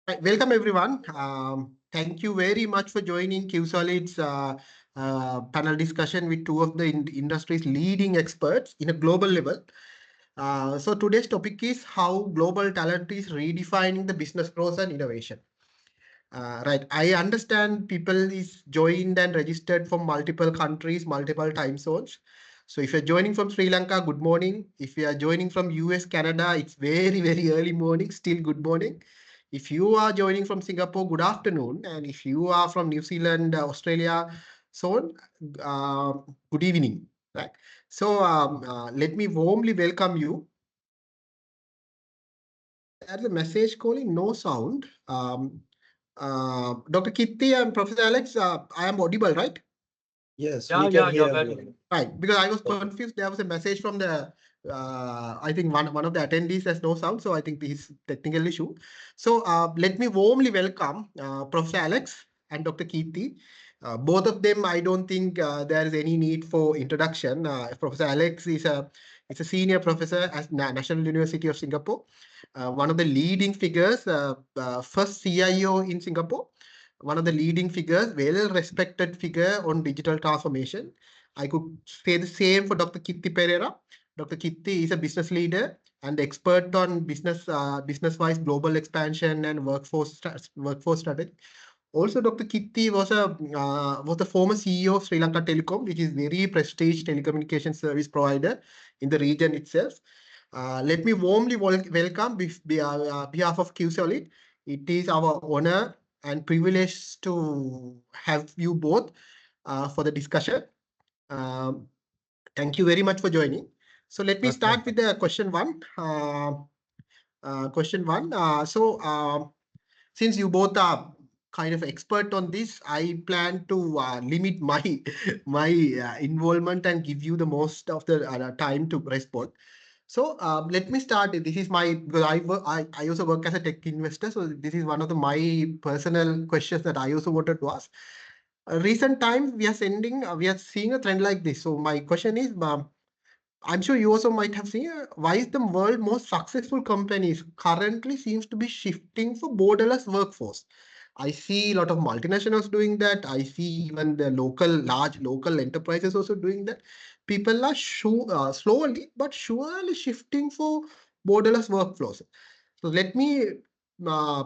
Right, welcome everyone. Thank you very much for joining QSolid's panel discussion with two of the industry's leading experts in a global level. So today's topic is how global talent is redefining the business growth and innovation. Right, I understand people is joined and registered from multiple countries, multiple time zones. So if you're joining from Sri Lanka, good morning. If you are joining from US, Canada, it's very early morning, still good morning. If you are joining from Singapore, good afternoon. And if you are from New Zealand, Australia, so uh, good evening. Right. So let me warmly welcome you. There's a message calling no sound. Dr. Kiththi and Professor Alex, I am audible, right? Yes, Yeah, we can you're hear very you. Right, because I was confused. There was a message from the, I think one of the attendees has no sound, so I think this is technical issue. So let me warmly welcome Professor Alex and Dr. Kiththi. Both of them, I don't think there is any need for introduction. Professor Alex is a senior professor at National University of Singapore, one of the leading figures, first CIO in Singapore, one of the leading figures, well-respected figure on digital transformation. I could say the same for Dr. Kiththi Perera. Dr. Kiththi is a business leader and expert on business-wise global expansion and workforce strategy. Also, Dr. Kiththi was the former CEO of Sri Lanka Telecom, which is very prestigious telecommunication service provider in the region itself. Let me warmly welcome behalf of QSolid. It is our honor and privilege to have you both for the discussion. Um, Thank you very much for joining. So let me start with the question one. Since you both are kind of expert on this, I plan to limit my involvement and give you the most of the time to respond. So let me start. This is my, because I also work as a tech investor. So this is one of my personal questions that I also wanted to ask. Recent times we are seeing a trend like this. So my question is, I'm sure you also might have seen, why is the world most successful companies currently seems to be shifting for borderless workforce? I see a lot of multinationals doing that. I see even the large local enterprises also doing that. People are slowly but surely shifting for borderless workflows. So let me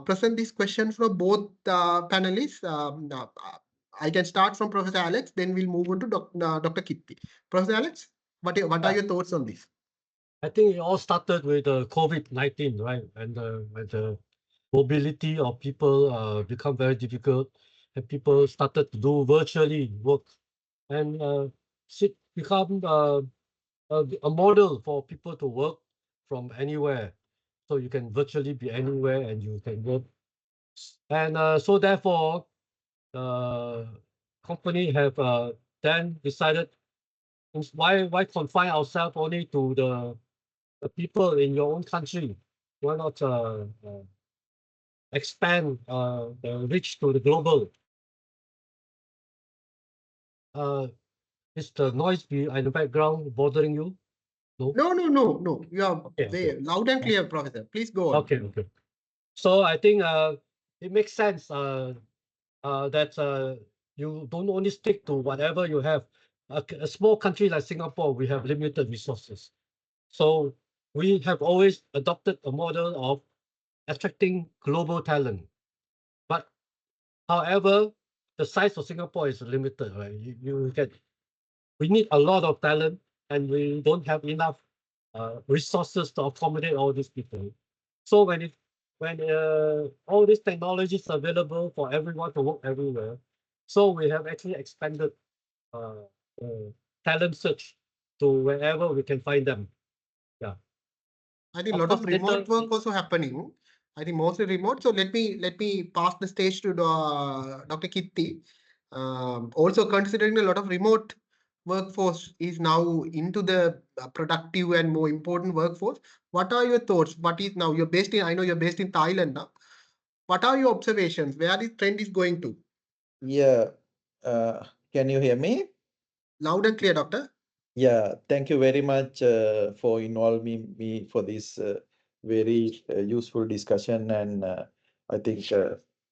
present this question for both panelists. I can start from Professor Alex, then we'll move on to Dr. Kiththi. Professor Alex, what are your thoughts on this? I think it all started with COVID-19, right? And when the mobility of people become very difficult, and people started to do virtually work, and it become a model for people to work from anywhere. So you can virtually be anywhere and you can work. And so therefore, company have then decided, why confine ourselves only to the people in your own country? Why not expand the reach to the global? Uh, is the noise in the background bothering you? No. No. You are Okay. loud and clear, Professor. Please go on. Okay. So I think it makes sense that you don't only stick to whatever you have. A small country like Singapore, we have limited resources. So we have always adopted a model of attracting global talent. But however, the size of Singapore is limited, right? We need a lot of talent and we don't have enough resources to accommodate all these people. So when all these technologies are available for everyone to work everywhere, so we have actually expanded uh, talent search to wherever we can find them. Yeah. I think a Of lot course, of later, remote work also happening. I think mostly remote. So let me pass the stage to Dr. Kiththi. Also considering a lot of remote workforce is now into the productive and more important workforce. What are your thoughts? What is now you're based in? I know you're based in Thailand now. What are your observations? Where this trend is going to? Yeah. Can you hear me? Loud and clear, Doctor. Yeah. Thank you very much for involving me for this very useful discussion. And I think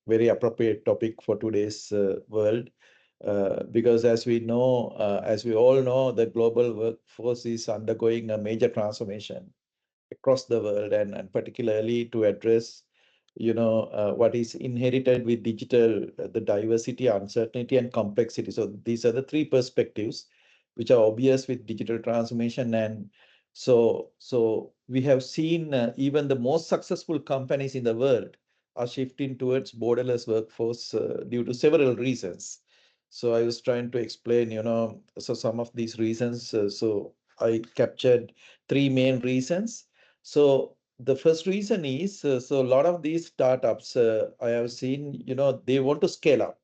very appropriate topic for today's world. Because as we know, as we all know, the global workforce is undergoing a major transformation across the world, and particularly to address, what is inherited with digital, the diversity, uncertainty, and complexity. So these are the three perspectives which are obvious with digital transformation. And so we have seen even the most successful companies in the world are shifting towards borderless workforce due to several reasons. So I was trying to explain, so some of these reasons. So I captured three main reasons. So the first reason is, so a lot of these startups I have seen, they want to scale up.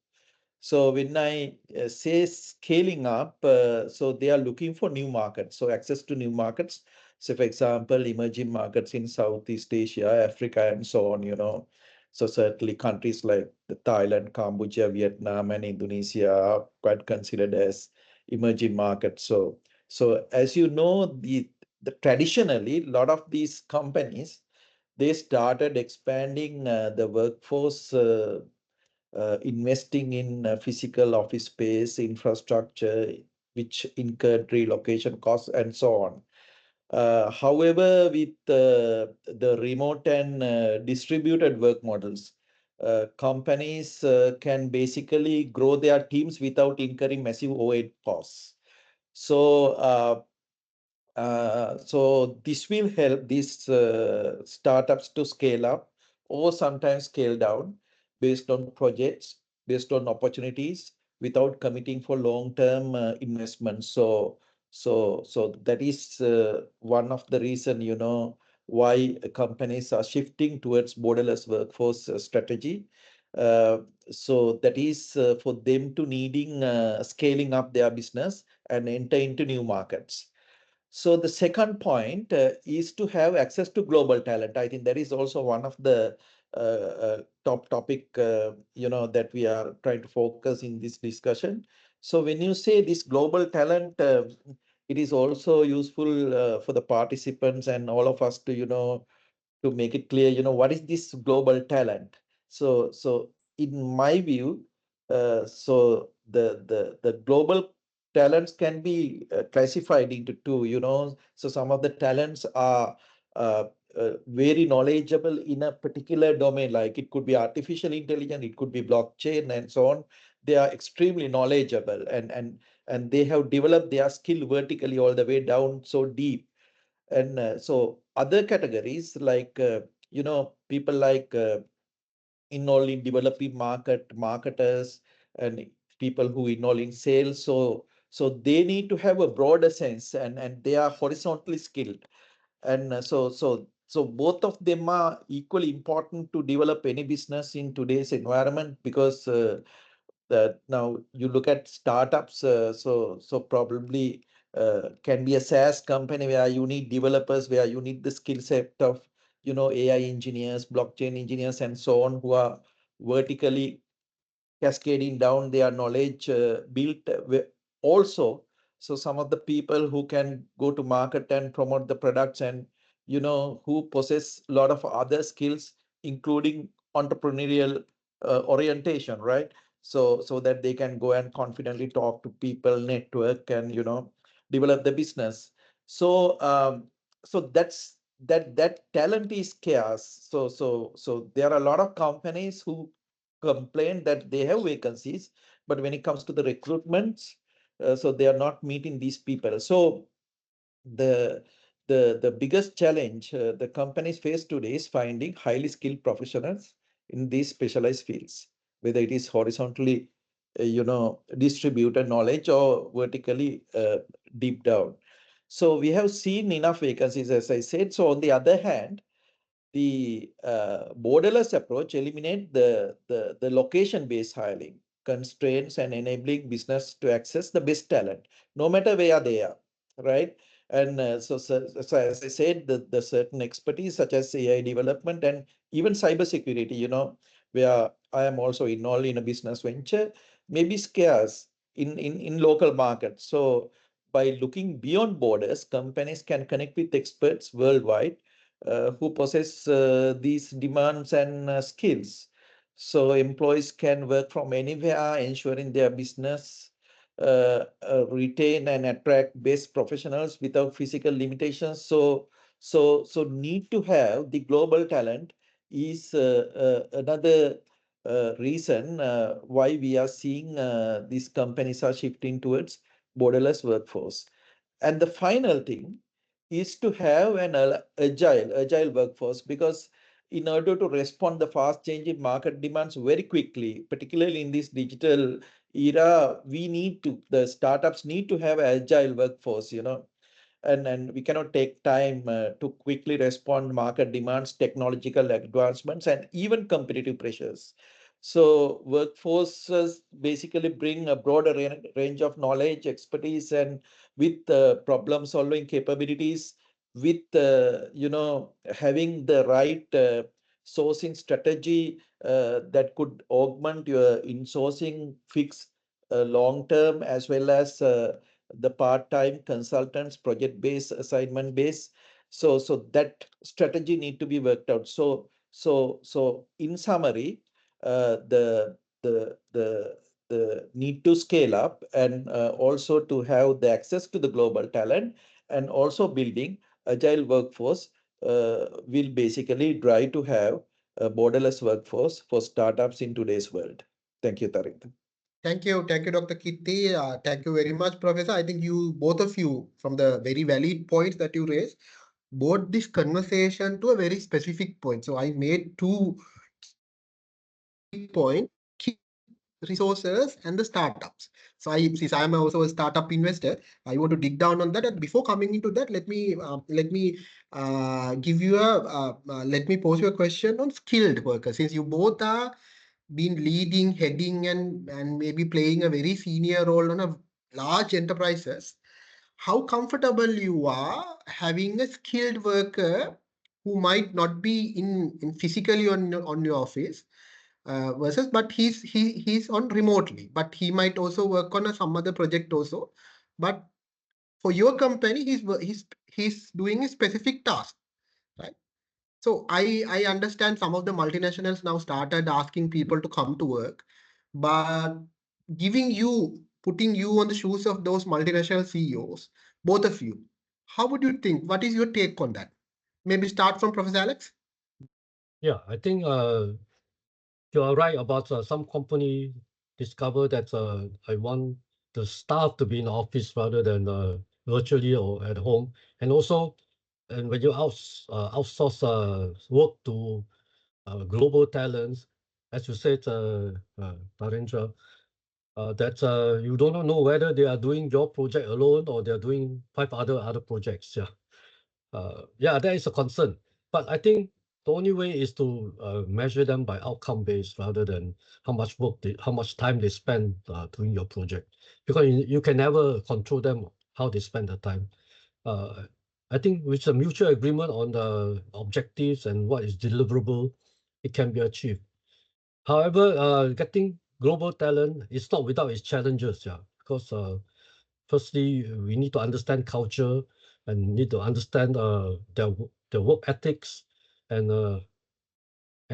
So when I say scaling up, so they are looking for new markets, so access to new markets. So for example, emerging markets in Southeast Asia, Africa, and so on, So certainly countries like the Thailand, Cambodia, Vietnam, and Indonesia are quite considered as emerging markets. So as you know, the traditionally, a lot of these companies, they started expanding the workforce, investing in physical office space, infrastructure, which incurred relocation costs and so on. However, with the remote and distributed work models, companies can basically grow their teams without incurring massive overhead costs. So this will help these startups to scale up or sometimes scale down based on projects, based on opportunities, without committing for long-term investments. So that is one of the reason, why companies are shifting towards borderless workforce strategy. Uh, so that is for them to needing scaling up their business and enter into new markets. So the second point is to have access to global talent. I think that is also one of the top topic, that we are trying to focus in this discussion. So when you say this global talent, it is also useful for the participants and all of us to, to make it clear, what is this global talent? So in my view, so the global talents can be classified into two, So some of the talents are uh, very knowledgeable in a particular domain, like it could be artificial intelligence, it could be blockchain, and so on. They are extremely knowledgeable, and they have developed their skill vertically all the way down so deep. And so other categories like, people like involved in developing marketers, and people who involve in sales. So they need to have a broader sense, and they are horizontally skilled. And so both of them are equally important to develop any business in today's environment, because that now you look at startups, so probably can be a SaaS company where you need developers, where you need the skill set of, AI engineers, blockchain engineers, and so on, who are vertically cascading down their knowledge built also. So some of the people who can go to market and promote the products, and who possess a lot of other skills, including entrepreneurial orientation, right? So that they can go and confidently talk to people, network, and develop the business. So that talent is scarce. So there are a lot of companies who complain that they have vacancies, but when it comes to the recruitments, so they are not meeting these people. So the the biggest challenge the companies face today is finding highly skilled professionals in these specialized fields, whether it is horizontally, distributed knowledge, or vertically deep down. So we have seen enough vacancies, as I said. So on the other hand, the borderless approach eliminate the location-based hiring constraints and enabling business to access the best talent, no matter where they are, right? And so as I said, the certain expertise such as AI development and even cybersecurity, where I am also involved in a business venture, may be scarce in local markets. So by looking beyond borders, companies can connect with experts worldwide who possess these demands and skills. So employees can work from anywhere, ensuring their business retain and attract best professionals without physical limitations. So need to have the global talent is another reason why we are seeing these companies are shifting towards borderless workforce. And the final thing is to have an agile workforce, because in order to respond the fast changing market demands very quickly, particularly in this digital era, the startups need to have agile workforce, and we cannot take time to quickly respond market demands, technological advancements, and even competitive pressures. So workforces basically bring a broader range of knowledge, expertise, and with problem solving capabilities, with having the right sourcing strategy that could augment your insourcing, fix long term, as well as the part-time consultants, project-based, assignment-based. So that strategy need to be worked out. So in summary, the the the the need to scale up, and also to have the access to the global talent, and also building agile workforce will basically drive to have a borderless workforce for startups in today's world. Thank you, Thareendra. Thank you, Dr. Kiththi. Thank you very much, Professor. I think both of you, from the very valid points that you raised, brought this conversation to a very specific point. So I made two points: key resources and the startups. So since I'm also a startup investor, I want to dig down on that. And before coming into that, give you let me pose you a question on skilled workers. Since you both are been leading, heading, and maybe playing a very senior role on a large enterprises, how comfortable you are having a skilled worker who might not be in physically on your office, versus but he's on remotely, but he might also work on some other project also, but for your company he's doing a specific task, right? So I understand some of the multinationals now started asking people to come to work, but putting you on the shoes of those multinational CEOs, both of you, how would you think? What is your take on that? Maybe start from Professor Alex. Yeah, I think you are right about some company discover that I want the staff to be in the office rather than virtually or at home. And also, and when you outsource work to global talents, as you said, Narendra, that you do not know whether they are doing your project alone or they are doing five other projects. Yeah, yeah, that is a concern. But I think the only way is to measure them by outcome based rather than how much time they spend doing your project, because you can never control them how they spend the time. Uh, I think with a mutual agreement on the objectives and what is deliverable, it can be achieved. However, getting global talent is not without its challenges, yeah, because firstly, we need to understand culture and need to understand their work ethics and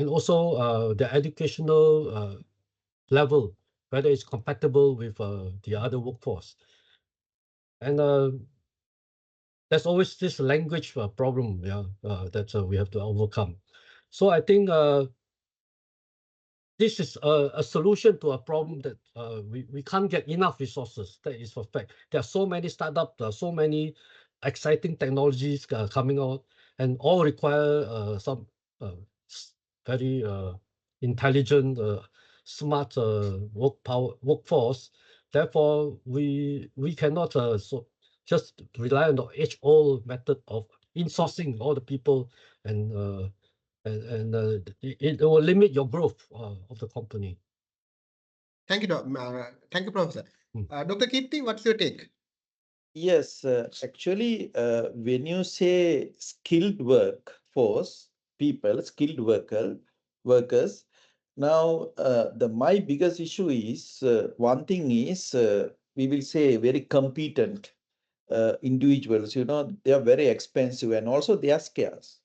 also their educational level, whether it's compatible with the other workforce. And there's always this language problem, yeah, that we have to overcome. So I think this is a solution to a problem that we can't get enough resources. That is for fact. There are so many startups, there are so many exciting technologies coming out, and all require some very intelligent, smart workforce. Therefore, we cannot just rely on the age-old method of insourcing all the people and it will limit your growth of the company. Thank you, thank you, Professor. Mm. Dr. Kiththi, what's your take? Yes, actually, when you say skilled workforce, skilled workers, now my biggest issue is one thing is we will say very competent individuals. They are very expensive and also they are scarce.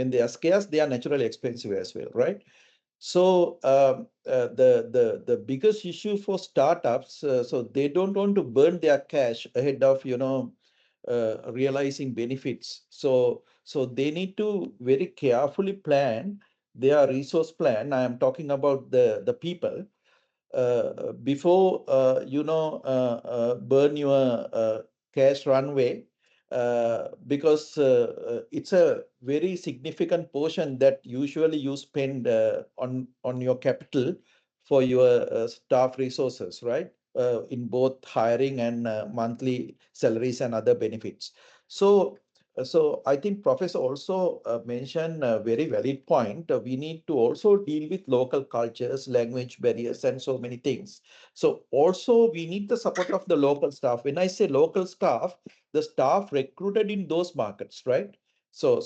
when they are scarce, they are naturally expensive as well, right? So the biggest issue for startups, so they don't want to burn their cash ahead of realizing benefits. So they need to very carefully plan their resource plan. I am talking about the people before burn your cash runway, because it's a very significant portion that usually you spend on your capital for your staff resources, right? In both hiring and monthly salaries and other benefits. So I think Professor also mentioned a very valid point. We need to also deal with local cultures, language barriers, and so many things. So also we need the support of the local staff. When I say local staff, the staff recruited in those markets, right? So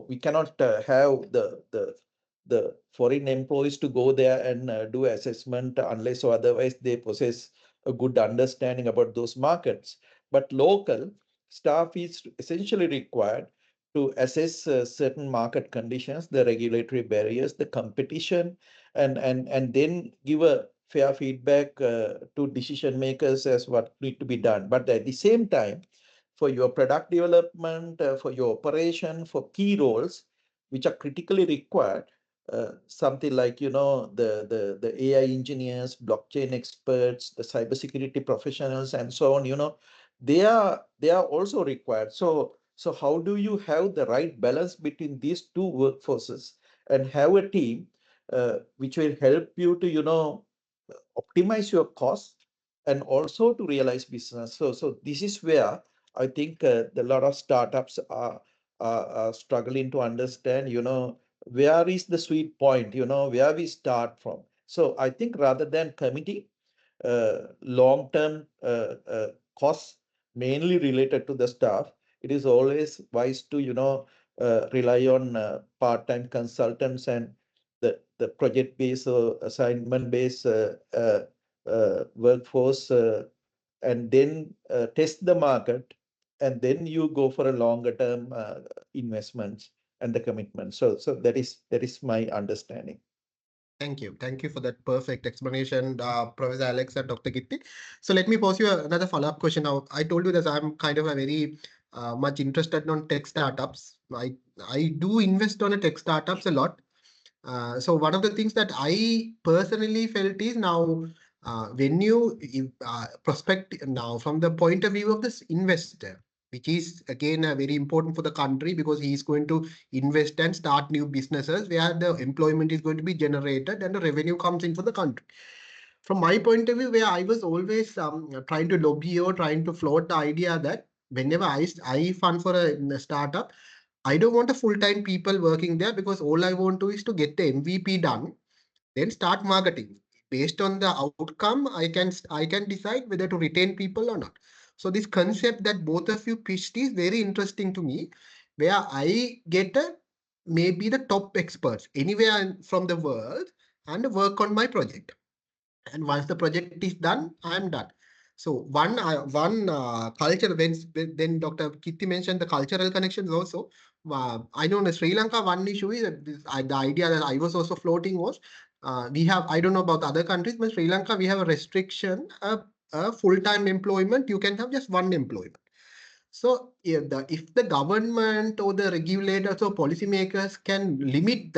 we cannot have the foreign employees to go there and do assessment unless or otherwise they possess a good understanding about those markets. But local staff is essentially required to assess certain market conditions, the regulatory barriers, the competition, and then give a fair feedback to decision makers as what need to be done. But at the same time, for your product development, for your operation, for key roles which are critically required, something like the AI engineers, blockchain experts, the cybersecurity professionals, and so on. They are also required. So how do you have the right balance between these two workforces and have a team which will help you to optimize your costs and also to realize business. So this is where I think a lot of startups are struggling to understand, where is the sweet point, where we start from. So I think rather than committing long-term costs mainly related to the staff, it is always wise to, rely on part-time consultants and the project-based or assignment-based workforce, and then test the market, and then you go for a longer-term investments and the commitment. So that is my understanding. Thank you. Thank you for that perfect explanation, Professor Alex and Dr. Kiththi. So let me pose you another follow-up question. Now, I told you that I'm kind of a very much interested on tech startups. I do invest on a tech startups a lot. So one of the things that I personally felt is now when you prospect now from the point of view of this investor, which is again very important for the country because he is going to invest and start new businesses where the employment is going to be generated and the revenue comes in for the country. From my point of view, where I was always trying to lobby or trying to float the idea that whenever I fund for a startup, I don't want a full-time people working there because all I want to is to get the MVP done, then start marketing. Based on the outcome, I can decide whether to retain people or not. So this concept that both of you pitched is very interesting to me, where I get maybe the top experts anywhere from the world and work on my project. And once the project is done, I am done. So one culture, then Dr. Kiththi mentioned the cultural connections also. I know in Sri Lanka, one issue is that the idea that I was also floating was we have, I don't know about other countries, but Sri Lanka, we have a restriction, a full-time employment, you can have just one employment. So if the government or the regulators or policymakers can limit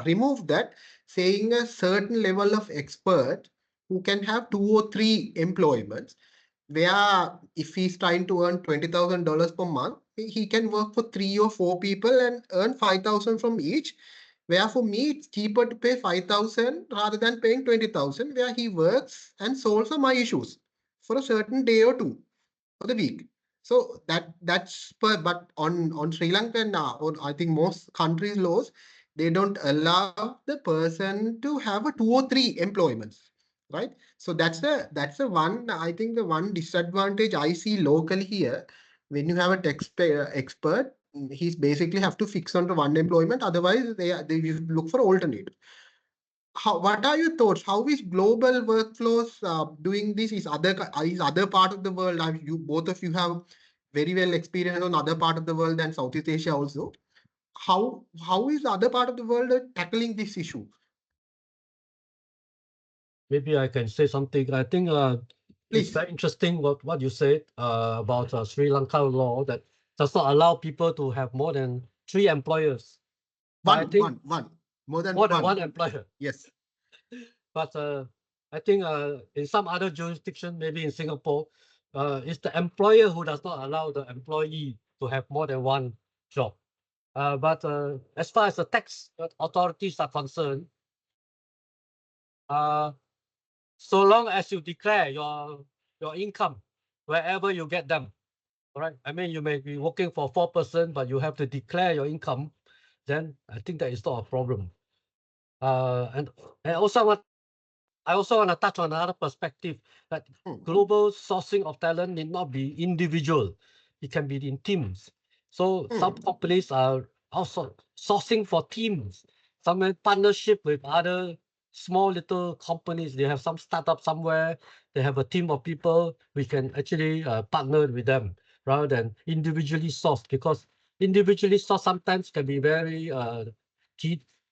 remove that, saying a certain level of expert who can have 2 or 3 employments, where if he's trying to earn $20,000 per month, he can work for 3 or 4 people and earn 5,000 from each. Where for me, it's cheaper to pay 5,000 rather than paying 20,000, where he works and solves my issues for a certain day or two for the week. So that's but on Sri Lanka now, or I think most countries' laws, they don't allow the person to have a 2 or 3 employments, right? So that's the one, I think the one disadvantage I see locally here. When you have a expert, he's basically have to fix onto one employment. Otherwise, they look for alternate. What are your thoughts? How is global workflows doing this? Is other part of the world? Both of you have very well experience on other part of the world than Southeast Asia also. how is the other part of the world tackling this issue? Maybe I can say something. I think it's Please. very interesting what you said about Sri Lanka law that does not allow people to have more than 3 employers. But I think One. More than more than one. one employer. Yes. But I think in some other jurisdiction, maybe in Singapore, it's the employer who does not allow the employee to have more than one job. But as far as the tax authorities are concerned, so long as you declare your income wherever you get them, all right? I mean, you may be working for 4-person, but you have to declare your income, then I think that is not a problem. And I also want to touch on another perspective that global sourcing of talent need not be individual. It can be in teams. So some companies are also sourcing for teams. Some in partnership with other small little companies. They have some startup somewhere. They have a team of people. We can actually partner with them rather than individually sourced, because individually sourced sometimes can be very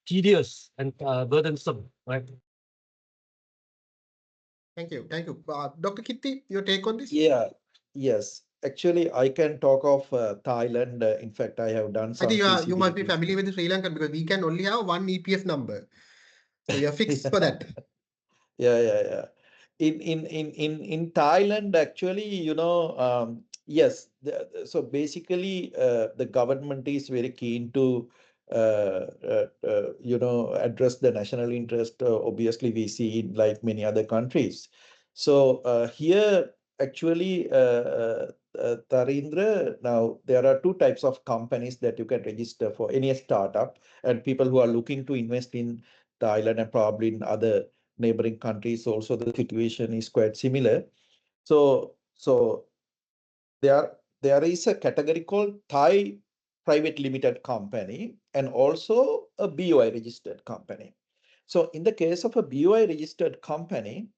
tedious and burdensome, right? Thank you. Dr. Kiththi, your take on this? Yeah, yes. Actually, I can talk of Thailand. In fact, I have done I think some you must be feasibility familiar with study. the Sri Lankan, because we can only have one EPF number. So you're fixed for that. Yeah. In Thailand, actually, yes. So basically, the government is very keen to, address the national interest. Obviously, we see in like many other countries. So here, actually, Thareendra, now there are 2 types of companies that you can register for any startup, and people who are looking to invest in Thailand and probably in other neighboring countries also the situation is quite similar. So there is a category called Thai private limited company and also a BOI registered company. So in the case of a BOI registered company,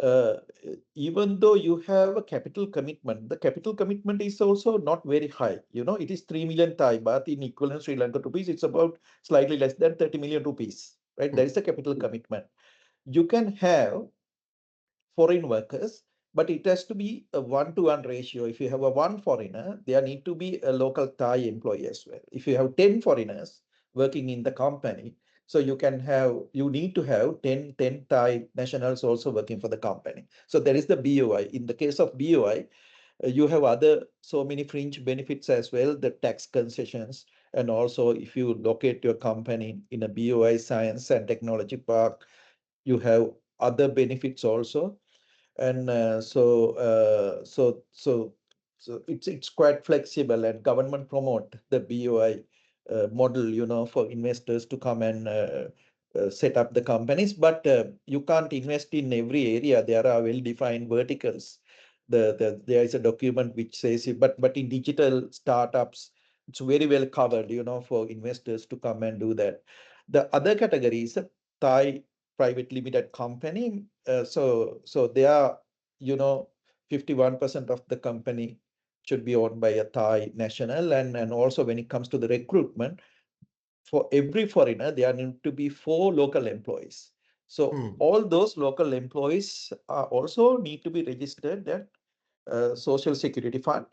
uh, even though you have a capital commitment, the capital commitment is also not very high. It is 3 million Thai baht in equivalent Sri Lankan rupees. It's about slightly less than 30 million rupees, right? There is a capital commitment. You can have foreign workers, but it has to be a 1-to-1 ratio. If you have a 1 foreigner, there need to be a local Thai employee as well. If you have 10 foreigners working in the company, so you need to have 10 Thai nationals also working for the company. So there is the BOI. In the case of BOI, you have other so many fringe benefits as well, the tax concessions, and also if you locate your company in a BOI science and technology park, you have other benefits also. And so it's quite flexible, and government promote the BOI model, for investors to come and set up the companies. But you can't invest in every area. There are well-defined verticals. There is a document which says it, but in digital startups, it's very well covered, for investors to come and do that. The other category is a Thai private limited company. So they are, 51% of the company should be owned by a Thai national. And also when it comes to the recruitment, for every foreigner, there need to be 4 local employees. So all those local employees are also need to be registered at Social Security Fund.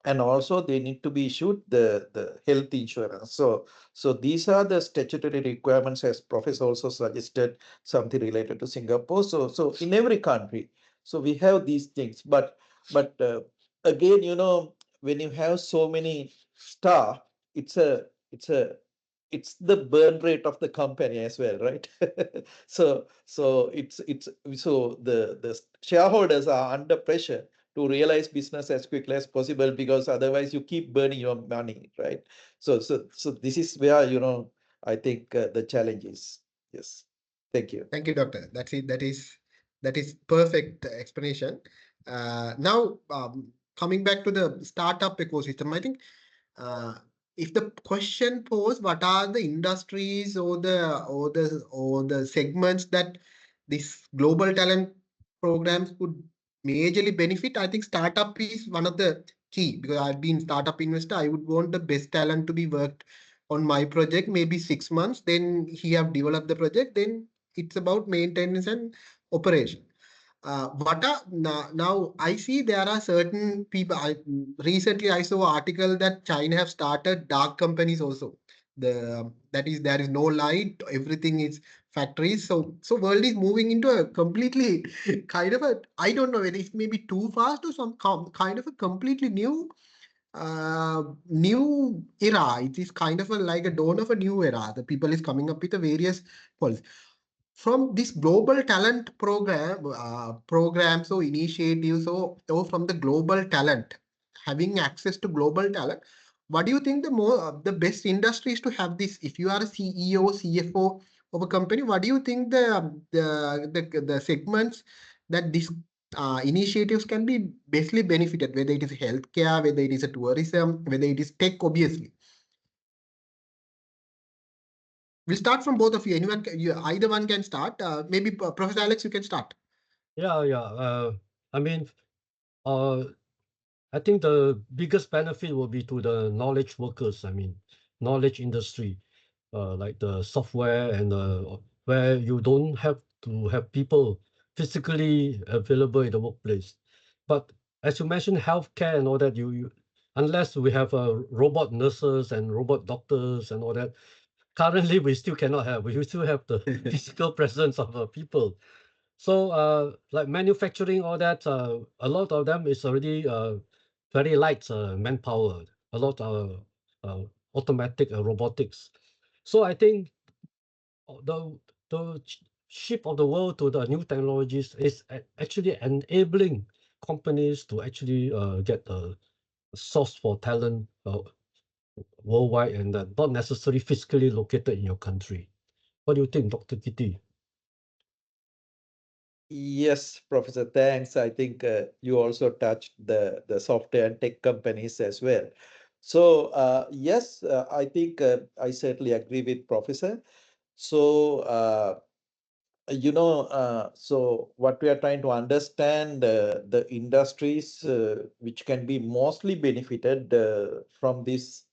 And also they need to be issued the health insurance. So these are the statutory requirements, as Professor also suggested something related to Singapore. So in every country, so we have these things. But again, when you have so many staff, it's the burn rate of the company as well, right? So the shareholders are under pressure to realize business as quickly as possible, because otherwise you keep burning your money, right? So this is where, I think the challenge is. Yes. Thank you. Thank you, doctor. That's it. That is perfect explanation. Now, coming back to the startup ecosystem, I think if the question posed, what are the industries or the segments that this global talent programs could majorly benefit, I think startup is one of the key, because I've been startup investor. I would want the best talent to be worked on my project, maybe 6 months. Then he have developed the project. Then it's about maintenance and operation. What are now I see there are certain people. Recently I saw an article that China have started dark companies also. That is, there is no light, everything is factories. So world is moving into a completely kind of a, I don't know whether it may be too fast or some kind of a completely new era. It is kind of a, like a dawn of a new era. The people is coming up with a various policies from this global talent programs or initiatives, or from the global talent, having access to global talent. What do you think the best industries to have this? If you are a CEO, CFO of a company, what do you think the segments that these initiatives can be basically benefited, whether it is healthcare, whether it is a tourism, whether it is tech, obviously. We'll start from both of you. Anyone, either one can start. Maybe Professor Alex, you can start. Yeah. I mean, uh, I think the biggest benefit will be to the knowledge workers. I mean, knowledge industry, like the software and where you don't have to have people physically available in the workplace. But as you mentioned, healthcare and all that, unless we have robot nurses and robot doctors and all that, currently we still cannot have. We still have the physical presence of people. So like manufacturing, all that, a lot of them is already very light manpower, a lot of automatic robotics. So I think the shift of the world to the new technologies is actually enabling companies to actually get a source for talent worldwide, and not necessarily physically located in your country. What do you think, Dr. Kiththi? Yes, Professor, thanks. I think you also touched the software and tech companies as well. So yes, I think I certainly agree with Professor. So so what we are trying to understand, the industries which can be mostly benefited from this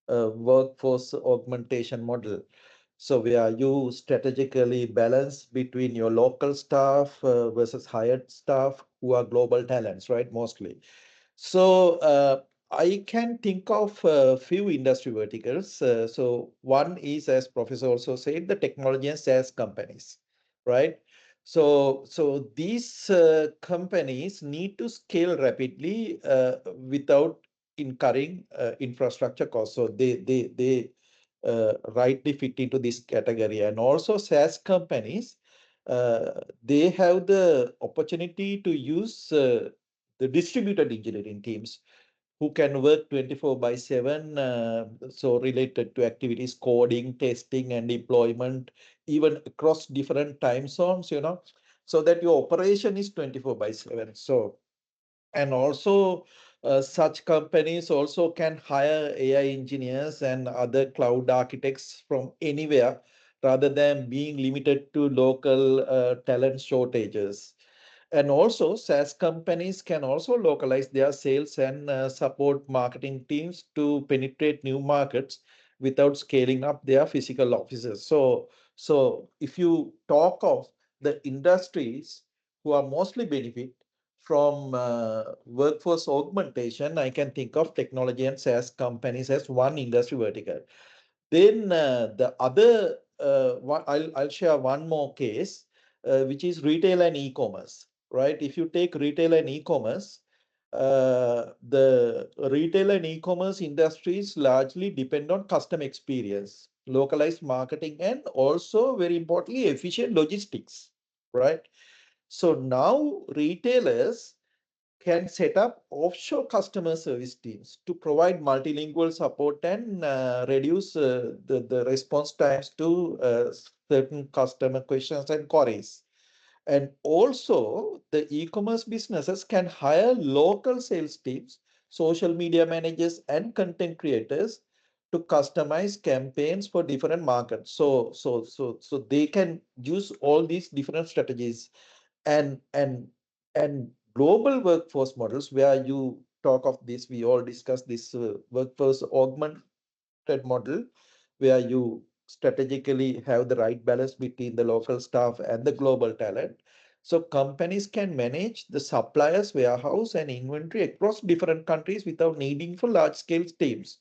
workforce augmentation model. So where you strategically balance between your local staff versus hired staff who are global talents, right? Mostly. So I can think of a few industry verticals. So one is, as Professor also said, the technology and SaaS companies, right? So these companies need to scale rapidly without incurring infrastructure costs. So they rightly fit into this category. And also SaaS companies, they have the opportunity to use the distributed engineering teams who can work 24/7, so related to activities, coding, testing, and deployment, even across different time zones, so that your operation is 24/7. So, and also such companies also can hire AI engineers and other cloud architects from anywhere rather than being limited to local talent shortages. And also, SaaS companies can also localize their sales and support marketing teams to penetrate new markets without scaling up their physical offices. So if you talk of the industries who are mostly benefit from workforce augmentation, I can think of technology and SaaS companies as one industry vertical. Then the other one, I'll share one more case, which is retail and e-commerce, right? If you take retail and e-commerce, the retail and e-commerce industries largely depend on customer experience, localized marketing, and also very importantly, efficient logistics, right? So now retailers can set up offshore customer service teams to provide multilingual support and reduce the response times to certain customer questions and queries. And also, the e-commerce businesses can hire local sales teams, social media managers, and content creators to customize campaigns for different markets. So they can use all these different strategies, and global workforce models where you talk of this, we all discussed this workforce augmented model, where you strategically have the right balance between the local staff and the global talent. So companies can manage the suppliers, warehouse, and inventory across different countries without needing for large-scale teams.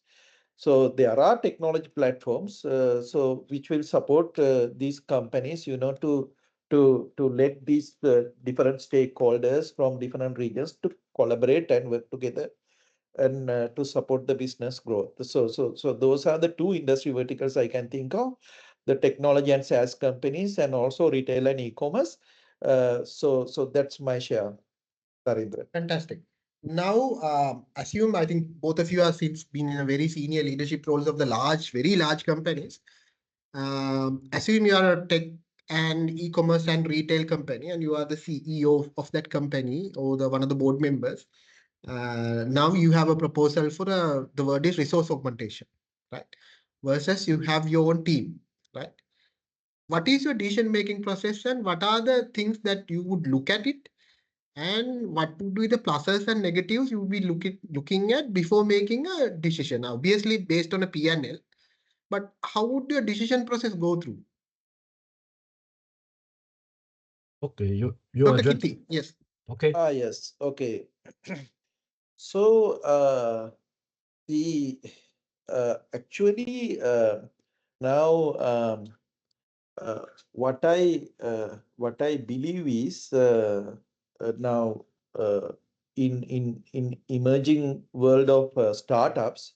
So there are technology platforms, so which will support these companies, to let these different stakeholders from different regions to collaborate and work together and to support the business growth. So those are the two industry verticals I can think of: the technology and SaaS companies, and also retail and e-commerce. So that's my share, Thareendra. Fantastic. Now, assume I think both of you have since been in a very senior leadership roles of the very large companies. Assume you are a tech and e-commerce and retail company, and you are the CEO of that company or one of the board members. Now you have a proposal for the word is resource augmentation, right? Versus you have your own team, right? What is your decision-making process, and what are the things that you would look at it, and what would be the pluses and negatives you would be looking at before making a decision? Obviously, based on a P&L, but how would your decision process go through? Okay, you Dr. address. Kiththi, yes. Okay. Yes, okay. So the actually now what I believe is now in emerging world of startups,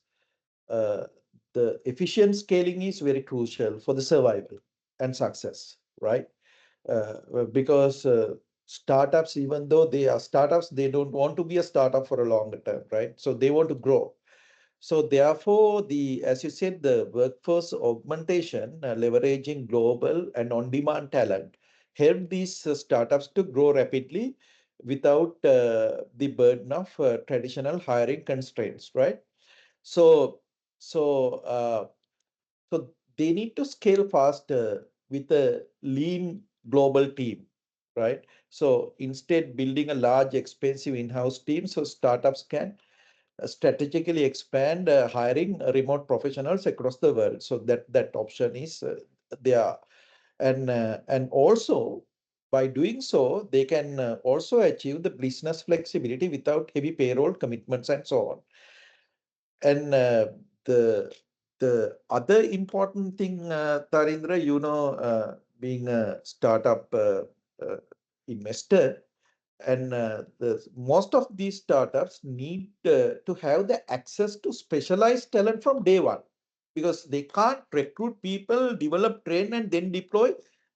uh, the efficient scaling is very crucial for the survival and success, right? Because startups, even though they are startups, they don't want to be a startup for a longer term, right? So they want to grow. So therefore, as you said, the workforce augmentation, leveraging global and on-demand talent, help these startups to grow rapidly without the burden of traditional hiring constraints, right? So, so, uh, so they need to scale faster with a lean global team, right? So instead, building a large, expensive in-house team, so startups can strategically expand hiring remote professionals across the world. So that option is there, and also by doing so, they can also achieve the business flexibility without heavy payroll commitments and so on. And the the other important thing, Thareendra, being a startup uh, investor, and most of these startups need to have the access to specialized talent from day one, because they can't recruit people, develop, train, and then deploy.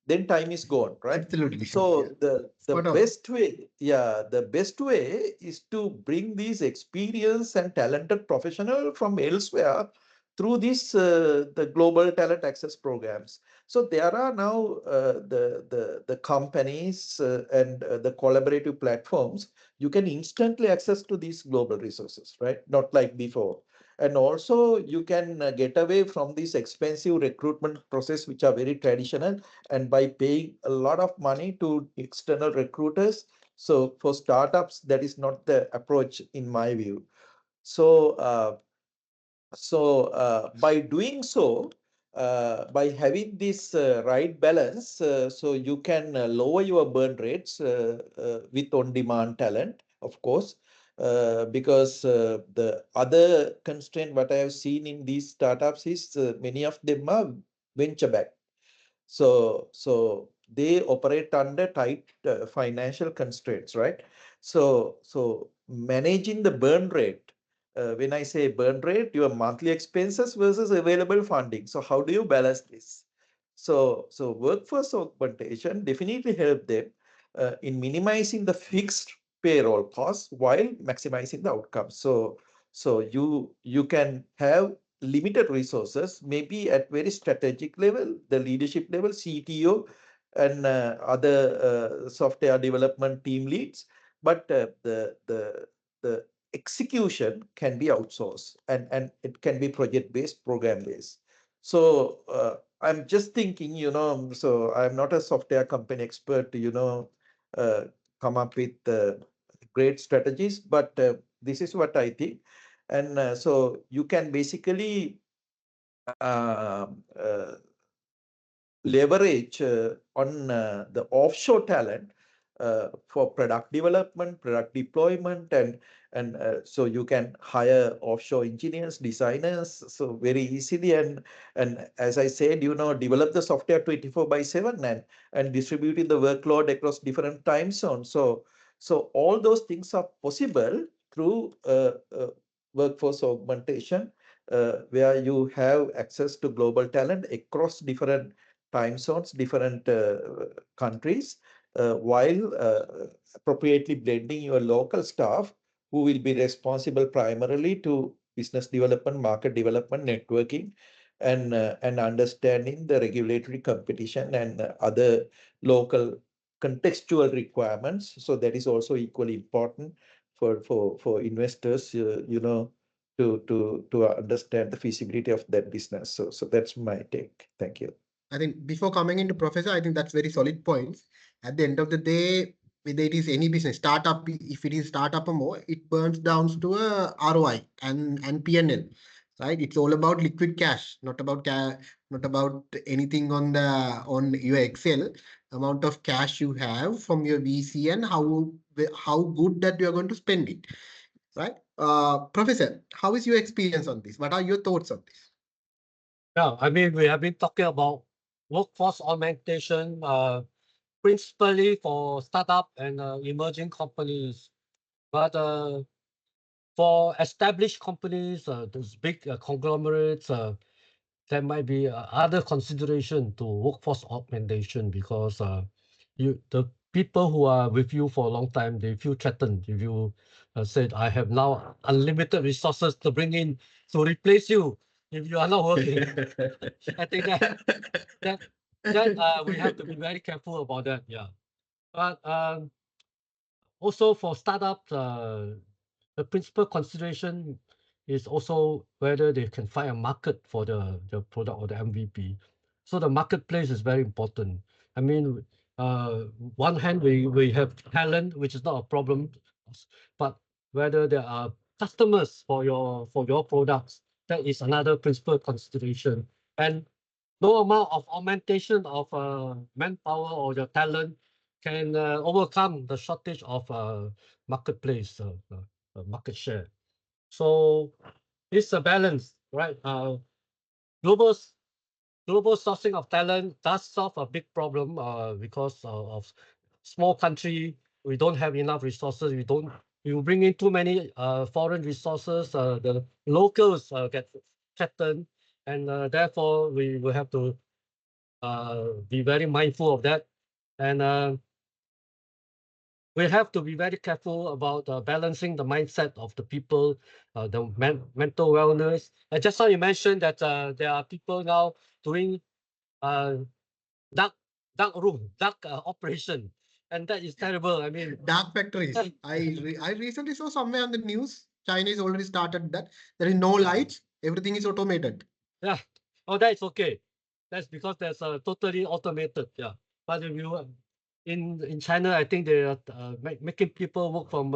Then time is gone, right? Absolutely. So Yeah. the Spot on. best way, the best way is to bring these experienced and talented professional from elsewhere through the global talent access programs. So there are now the companies and the collaborative platforms. You can instantly access to these global resources, right? Not like before. And also you can get away from this expensive recruitment process, which are very traditional, and by paying a lot of money to external recruiters. So for startups, that is not the approach in my view. So by doing so, by having this right balance, so you can lower your burn rates with on-demand talent, of course, because the other constraint what I have seen in these startups is many of them are venture backed. So they operate under tight financial constraints, right? So managing the burn rate. When I say burn rate, your monthly expenses versus available funding. So how do you balance this? So workforce augmentation definitely help them in minimizing the fixed payroll costs while maximizing the outcomes. So you can have limited resources, maybe at very strategic level, the leadership level, CTO, and other software development team leads, but the execution can be outsourced, and it can be project based, program based. So I'm just thinking, so I'm not a software company expert to uh, come up with great strategies, but This is what I think. And so you can basically leverage on the offshore talent for product development, product deployment, and so you can hire offshore engineers, designers, so very easily. And as I said, develop the software 24/7 and distributing the workload across different time zones. So all those things are possible through workforce augmentation, where you have access to global talent across different time zones, different countries, while appropriately blending your local staff who will be responsible primarily to business development, market development, networking, and understanding the regulatory competition and other local contextual requirements. So that is also equally important for investors, to understand the feasibility of that business. So that's my take. Thank you. I think before coming into Professor, I think that's very solid points. At the end of the day, whether it is any business, startup, if it is startup or more, it burns down to a ROI and P&L, right? It's all about liquid cash, not about not about anything on your Excel amount of cash you have from your VC and how good that you are going to spend it, right? Professor, how is your experience on this? What are your thoughts on this? Yeah, I mean, we have been talking about workforce augmentation, principally for startup and emerging companies. But for established companies, those big conglomerates, there might be other consideration to workforce augmentation because the people who are with you for a long time, they feel threatened if you said, I have now unlimited resources to bring in to replace you if you are not working. I think that we have to be very careful about that. Yeah, but also for startups, the principal consideration is also whether they can find a market for the product or the MVP. So the marketplace is very important. I mean, one hand we have talent, which is not a problem, but whether there are customers for your products, that is another principal consideration. And no amount of augmentation of manpower or your talent can overcome the shortage of marketplace market share. So it's a balance, right? Global sourcing of talent does solve a big problem because of small country. We don't have enough resources. We bring in too many foreign resources. The locals get threatened, and therefore we will have to be very mindful of that. And we have to be very careful about balancing the mindset of the people, the mental wellness. And just now you mentioned that there are people now doing dark operation, and that is terrible. I mean, dark factories. I recently saw somewhere on the news, China has already started that. There is no lights, everything is automated. Yeah. Oh, that's okay. That's because that's totally automated. Yeah. But if you in China, I think they are making people work from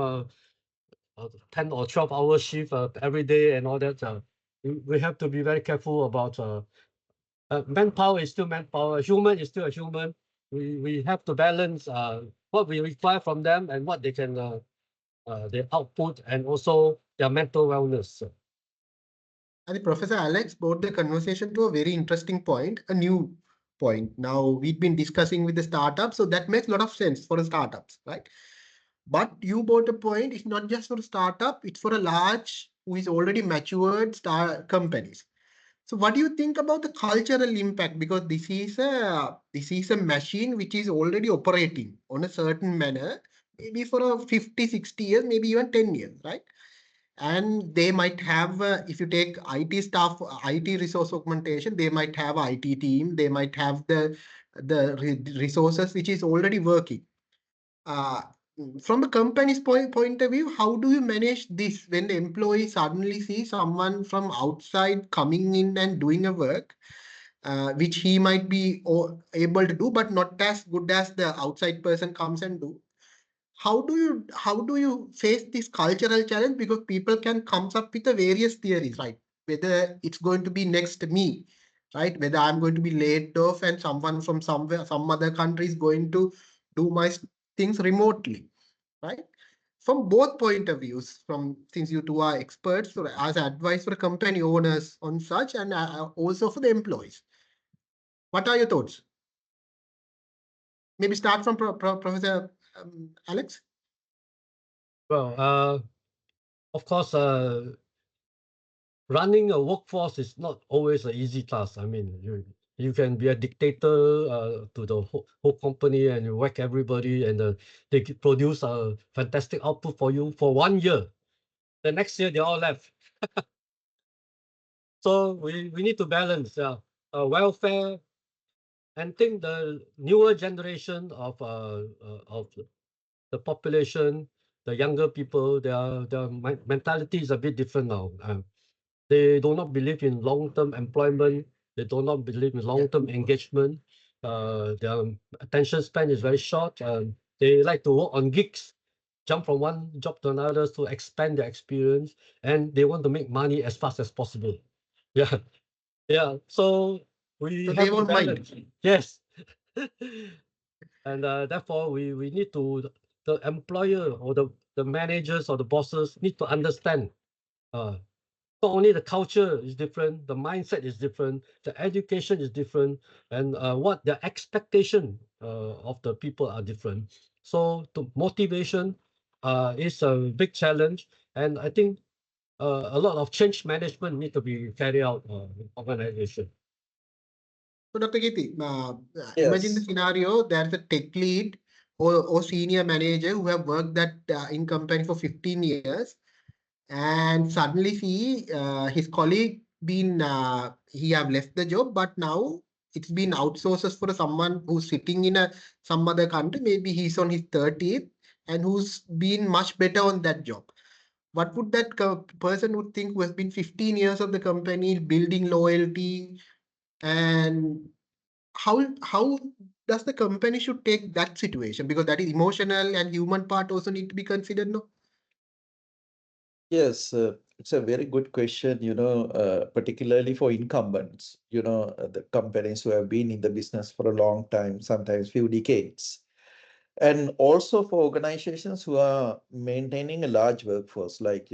10 or 12-hour shift every day and all that. We have to be very careful about manpower is still manpower. Human is still a human. We have to balance what we require from them and what they can their output and also their mental wellness. I think Professor Alex brought the conversation to a very interesting point, a new point. Now we've been discussing with the startups, so that makes a lot of sense for the startups, right? But you brought a point, it's not just for a startup, it's for a large who is already matured companies. So what do you think about the cultural impact? Because this is a machine which is already operating on a certain manner, maybe for a 50, 60 years, maybe even 10 years, right? And they might have, if you take IT staff, IT resource augmentation, they might have IT team, they might have the resources which is already working. From a company's point of view, how do you manage this when the employee suddenly sees someone from outside coming in and doing a work which he might be able to do, but not as good as the outside person comes and do? how do you face this cultural challenge? Because people can come up with the various theories, right? Whether it's going to be next me, right? Whether I'm going to be laid off and someone from somewhere, some other country is going to do my things remotely, right? From both point of views, from since you two are experts, or as advice for company owners on such, and also for the employees. What are your thoughts? Maybe start from Professor Alex. Well, of course, running a workforce is not always an easy task. I mean, you can be a dictator to the whole company and you whack everybody and they produce a fantastic output for you for 1 year. The next year, they all left. So we need to balance welfare and think the newer generation of the population, the younger people, their mentality is a bit different now. They do not believe in long-term employment. They do not believe in long-term engagement. Their attention span is very short. They like to work on gigs, jump from one job to another to expand their experience, and they want to make money as fast as possible. Yeah, yeah. So we So they have to won't mind. balance. Yes. And therefore, we need to, the employer or the managers or the bosses need to understand uh, not only the culture is different, the mindset is different, the education is different, and what the expectation of the people are different. So to motivation is a big challenge, and I think a lot of change management need to be carried out in organization. So, Dr. Kiththi, imagine the Yes. scenario, there's a tech lead or senior manager who have worked that in company for 15 years, and suddenly see his colleague he have left the job, but now it's been outsourced for someone who's sitting in some other country. Maybe he's on his 30th and who's been much better on that job. What would that person would think, who has been 15 years of the company, building loyalty, and how does the company should take that situation? Because that is emotional and human part also need to be considered, no? Yes, it's a very good question, particularly for incumbents, the companies who have been in the business for a long time, sometimes few decades. And also for organizations who are maintaining a large workforce, like,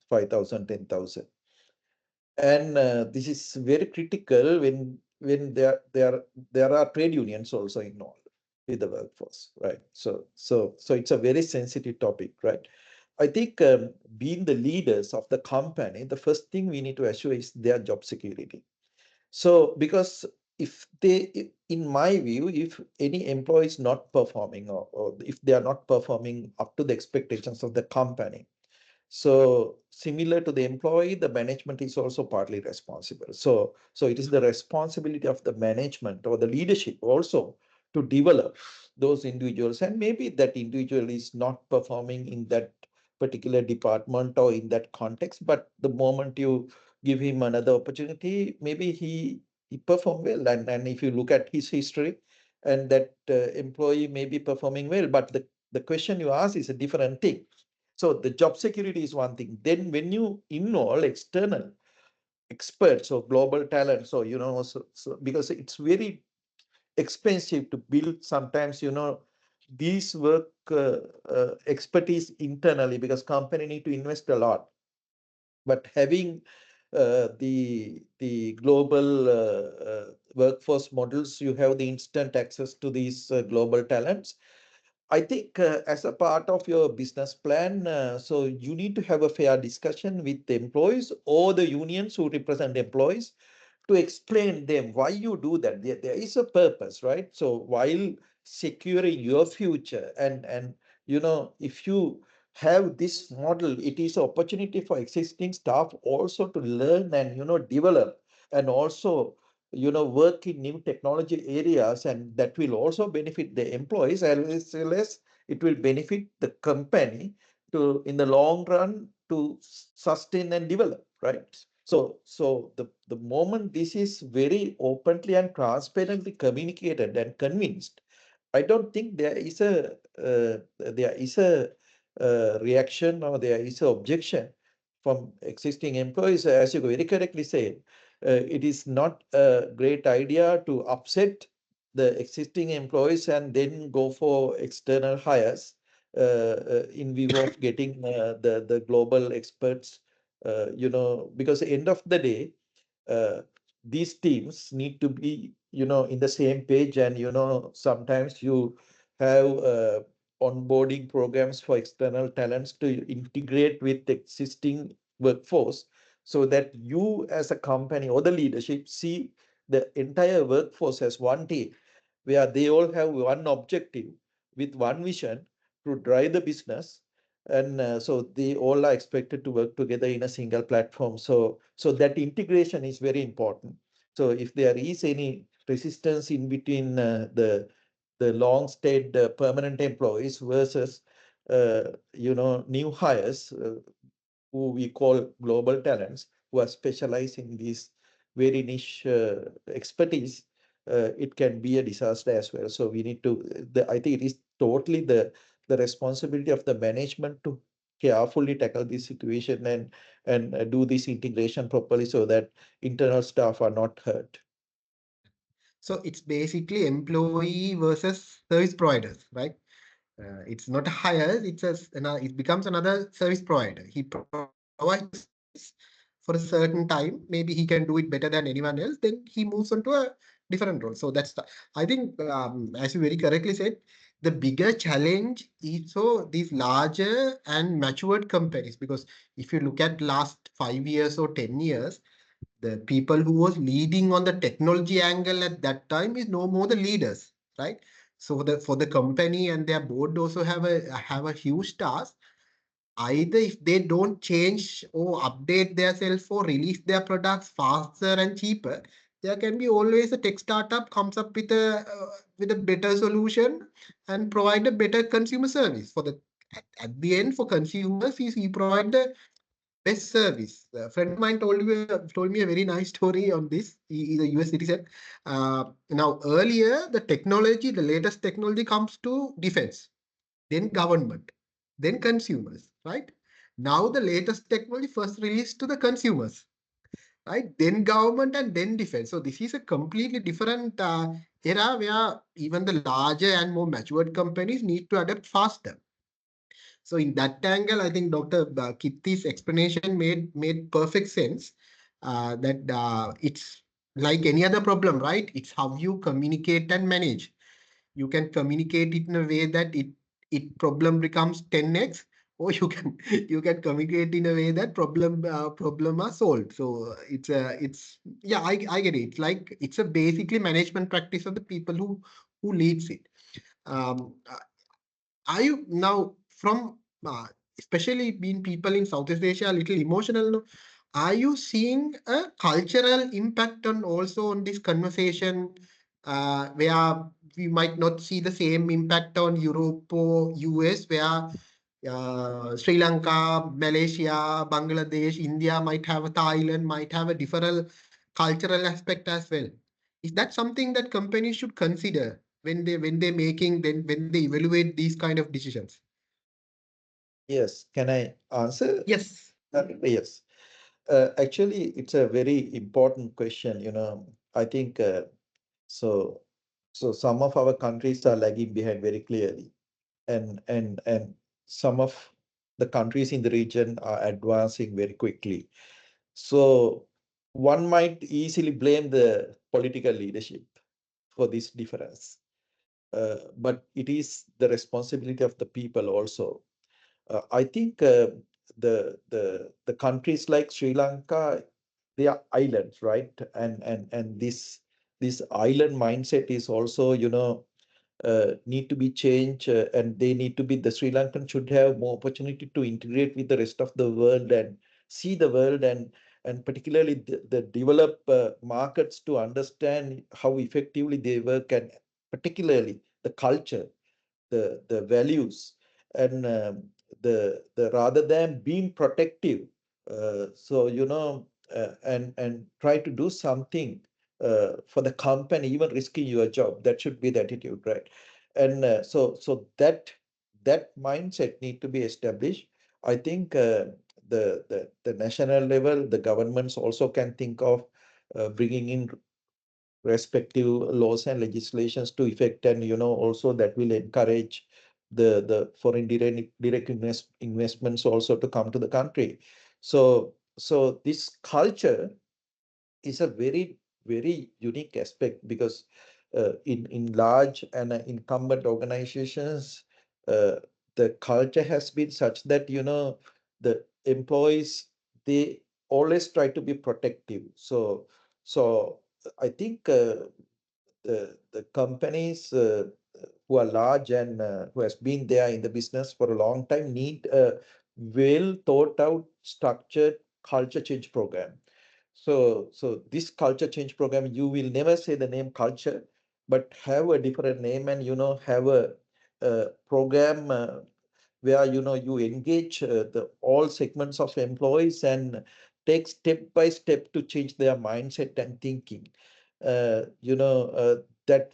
5,000, 10,000. And this is very critical when there are trade unions also involved with the workforce, right? So it's a very sensitive topic, right? I think being the leaders of the company, the first thing we need to assure is their job security. So because in my view, if any employee is not performing, or if they are not performing up to the expectations of the company, so similar to the employee, the management is also partly responsible. So it is the responsibility of the management or the leadership also to develop those individuals. And maybe that individual is not performing in that particular department or in that context, but the moment you give him another opportunity, maybe he perform well. And if you look at his history, and that employee may be performing well, but the question you ask is a different thing. So the job security is one thing. Then when you involve external experts or global talent, so because it's very expensive to build sometimes, these work expertise internally, because company need to invest a lot. But having the global workforce models, you have the instant access to these global talents. I think as a part of your business plan, so you need to have a fair discussion with the employees or the unions who represent employees to explain them why you do that. There is a purpose, right? So while securing your future, and if you have this model, it is an opportunity for existing staff also to learn and develop, and also work in new technology areas, and that will also benefit the employees, as well as it will benefit the company to, in the long run, to sustain and develop, right? So the moment this is very openly and transparently communicated and convinced, I don't think there is a reaction or there is a objection from existing employees. As you very correctly said, it is not a great idea to upset the existing employees and then go for external hires in view of getting the global experts. Because at the end of the day, uh, these teams need to be in the same page, and sometimes you have onboarding programs for external talents to integrate with the existing workforce, so that you as a company or the leadership see the entire workforce as one team, where they all have one objective with one vision to drive the business. And so they all are expected to work together in a single platform. So that integration is very important. So if there is any resistance in between the long stayed permanent employees versus new hires, who we call global talents, who are specialized in these very niche expertise, it can be a disaster as well. So we need to, I think it is totally the responsibility of the management to carefully tackle this situation and do this integration properly so that internal staff are not hurt. So it's basically employee versus service providers, right? It's not a hire, it becomes another service provider. He provides the service for a certain time. Maybe he can do it better than anyone else. Then he moves on to a different role. So I think, as you very correctly said, the bigger challenge is so these larger and matured companies. Because if you look at last 5 years or 10 years, the people who was leading on the technology angle at that time is no more the leaders, right? So for the company and their board also have a huge task. Either if they don't change or update themselves or release their products faster and cheaper, there can be always a tech startup comes up with a better solution and provide a better consumer service for the at the end for consumers is we provide the best service. A friend of mine told me a very nice story on this. He's a US citizen. Now earlier the latest technology comes to defense, then government, then consumers, right? Now the latest technology first released to the consumers, right? Then government and then defense. So this is a completely different era where even the larger and more matured companies need to adapt faster. So in that angle, I think Dr. Kitti's explanation made perfect sense. That it's like any other problem, right? It's how you communicate and manage. You can communicate it in a way that it problem becomes 10x, or you can communicate in a way that problem are solved. So it's yeah, I get it. It's like it's a basically management practice of the people who leads it. Um, are you now from especially being people in Southeast Asia a little emotional? No? Are you seeing a cultural impact on also on this conversation where we might not see the same impact on Europe or US, where Sri Lanka, Malaysia, Bangladesh, India might have a Thailand, might have a different cultural aspect as well. Is that something that companies should consider when they evaluate these kind of decisions? Yes, can I answer? Yes. Yes. Actually, it's a very important question. I think so. So some of our countries are lagging behind very clearly, and some of the countries in the region are advancing very quickly. So one might easily blame the political leadership for this difference, but it is the responsibility of the people also. I think the countries like Sri Lanka, they are islands, right? And this island mindset is also, need to be changed, and they need to be, the Sri Lankan should have more opportunity to integrate with the rest of the world and see the world, and particularly the developed markets, to understand how effectively they work, and particularly the culture, the values, and the rather than being protective, and try to do something for the company, even risking your job. That should be the attitude, right? and so that mindset need to be established. I think the national level, the governments also can think of bringing in respective laws and legislations to effect, and also that will encourage the foreign direct investments also to come to the country. So this culture is a very unique aspect, because in large and incumbent organizations, uh, the culture has been such that the employees, they always try to be protective. So I think the companies who are large and who has been there in the business for a long time need a well thought out, structured culture change program. So this culture change program, you will never say the name culture, but have a different name, and have a program where you engage the all segments of employees and take step by step to change their mindset and thinking. That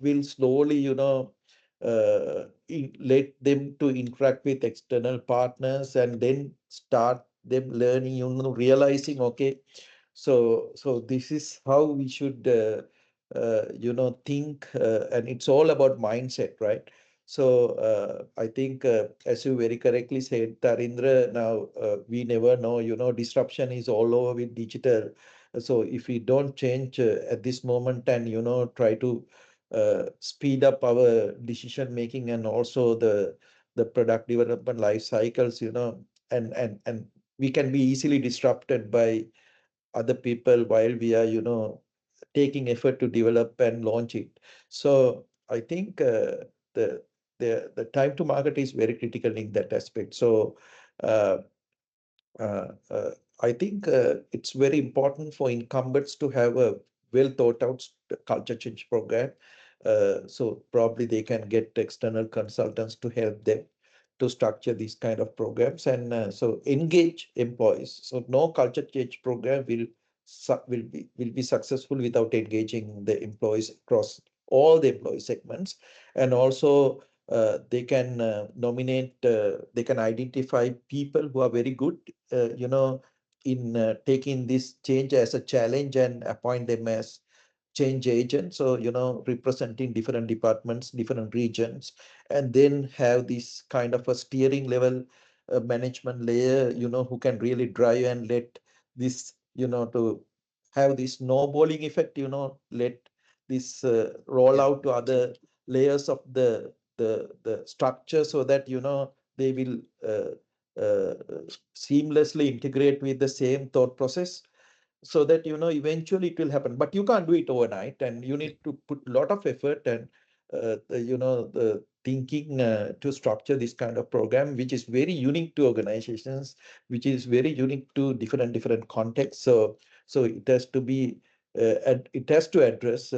will slowly let them to interact with external partners, and then start them learning, realizing, okay, so this is how we should think, and it's all about mindset, right? So I think, as you very correctly said, Thareendra, now we never know, disruption is all over with digital. So if we don't change at this moment, and try to speed up our decision making, and also the product development life cycles, and we can be easily disrupted by other people while we are taking effort to develop and launch it. So I think the the time to market is very critical in that aspect. So uh, uh, uh, I think it's very important for incumbents to have a well thought out culture change program. So probably they can get external consultants to help them to structure these kind of programs, and so engage employees. So no culture change program will be successful without engaging the employees across all the employee segments. And also they can identify people who are very good in taking this change as a challenge, and appoint them as change agents, so representing different departments, different regions, and then have this kind of a steering level management layer, who can really drive and let this, to have this snowballing effect, let this roll out to other layers of the structure, so that they will uh, seamlessly integrate with the same thought process, so that eventually it will happen. But you can't do it overnight, and you need to put a lot of effort and the thinking to structure this kind of program, which is very unique to organizations, which is very unique to different contexts. So it has to be and it has to address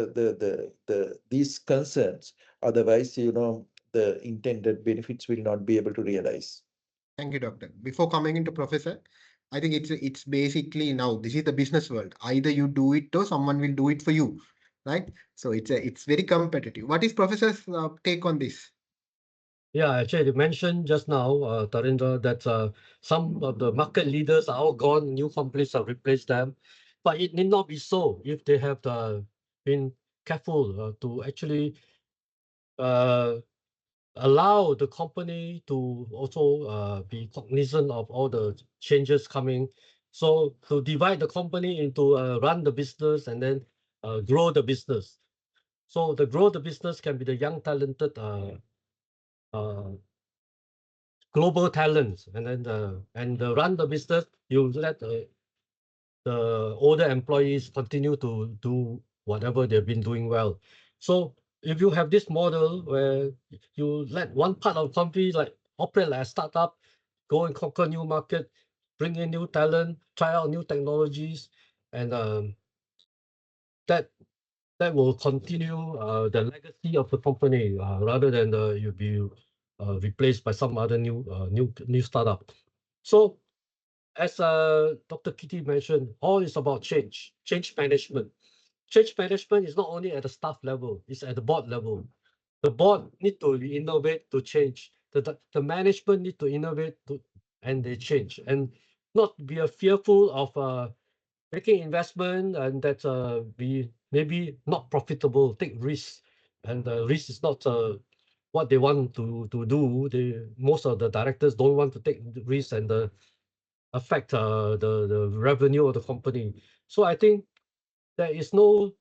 these concerns. Otherwise, the intended benefits will not be able to realize. Thank you, Doctor. Before coming into Professor, I think it's basically now this is the business world. Either you do it or someone will do it for you, right? So it's very competitive. What is Professor's take on this? Yeah, actually, you mentioned just now, Thareendra, that some of the market leaders are all gone, new companies have replaced them. But it need not be so if they have been careful to actually uh, allow the company to also be cognizant of all the changes coming. So to divide the company into run the business and then grow the business. So the grow the business can be the young talented uh, global talents, and then the run the business, you let the older employees continue to do whatever they've been doing well. So if you have this model where you let one part of the company like operate like a startup, go and conquer new market, bring in new talent, try out new technologies, and that that will continue the legacy of the company rather than you'll be replaced by some other new startup. So as Dr. Kitty mentioned, all is about change management. Change management is not only at the staff level, it's at the board level. The board need to innovate to change. The management need to innovate and they change, and not be fearful of making investment and that be maybe not profitable, take risks, and the risk is not what they want to do. Most of the directors don't want to take risks and affect the revenue of the company. So I think there is no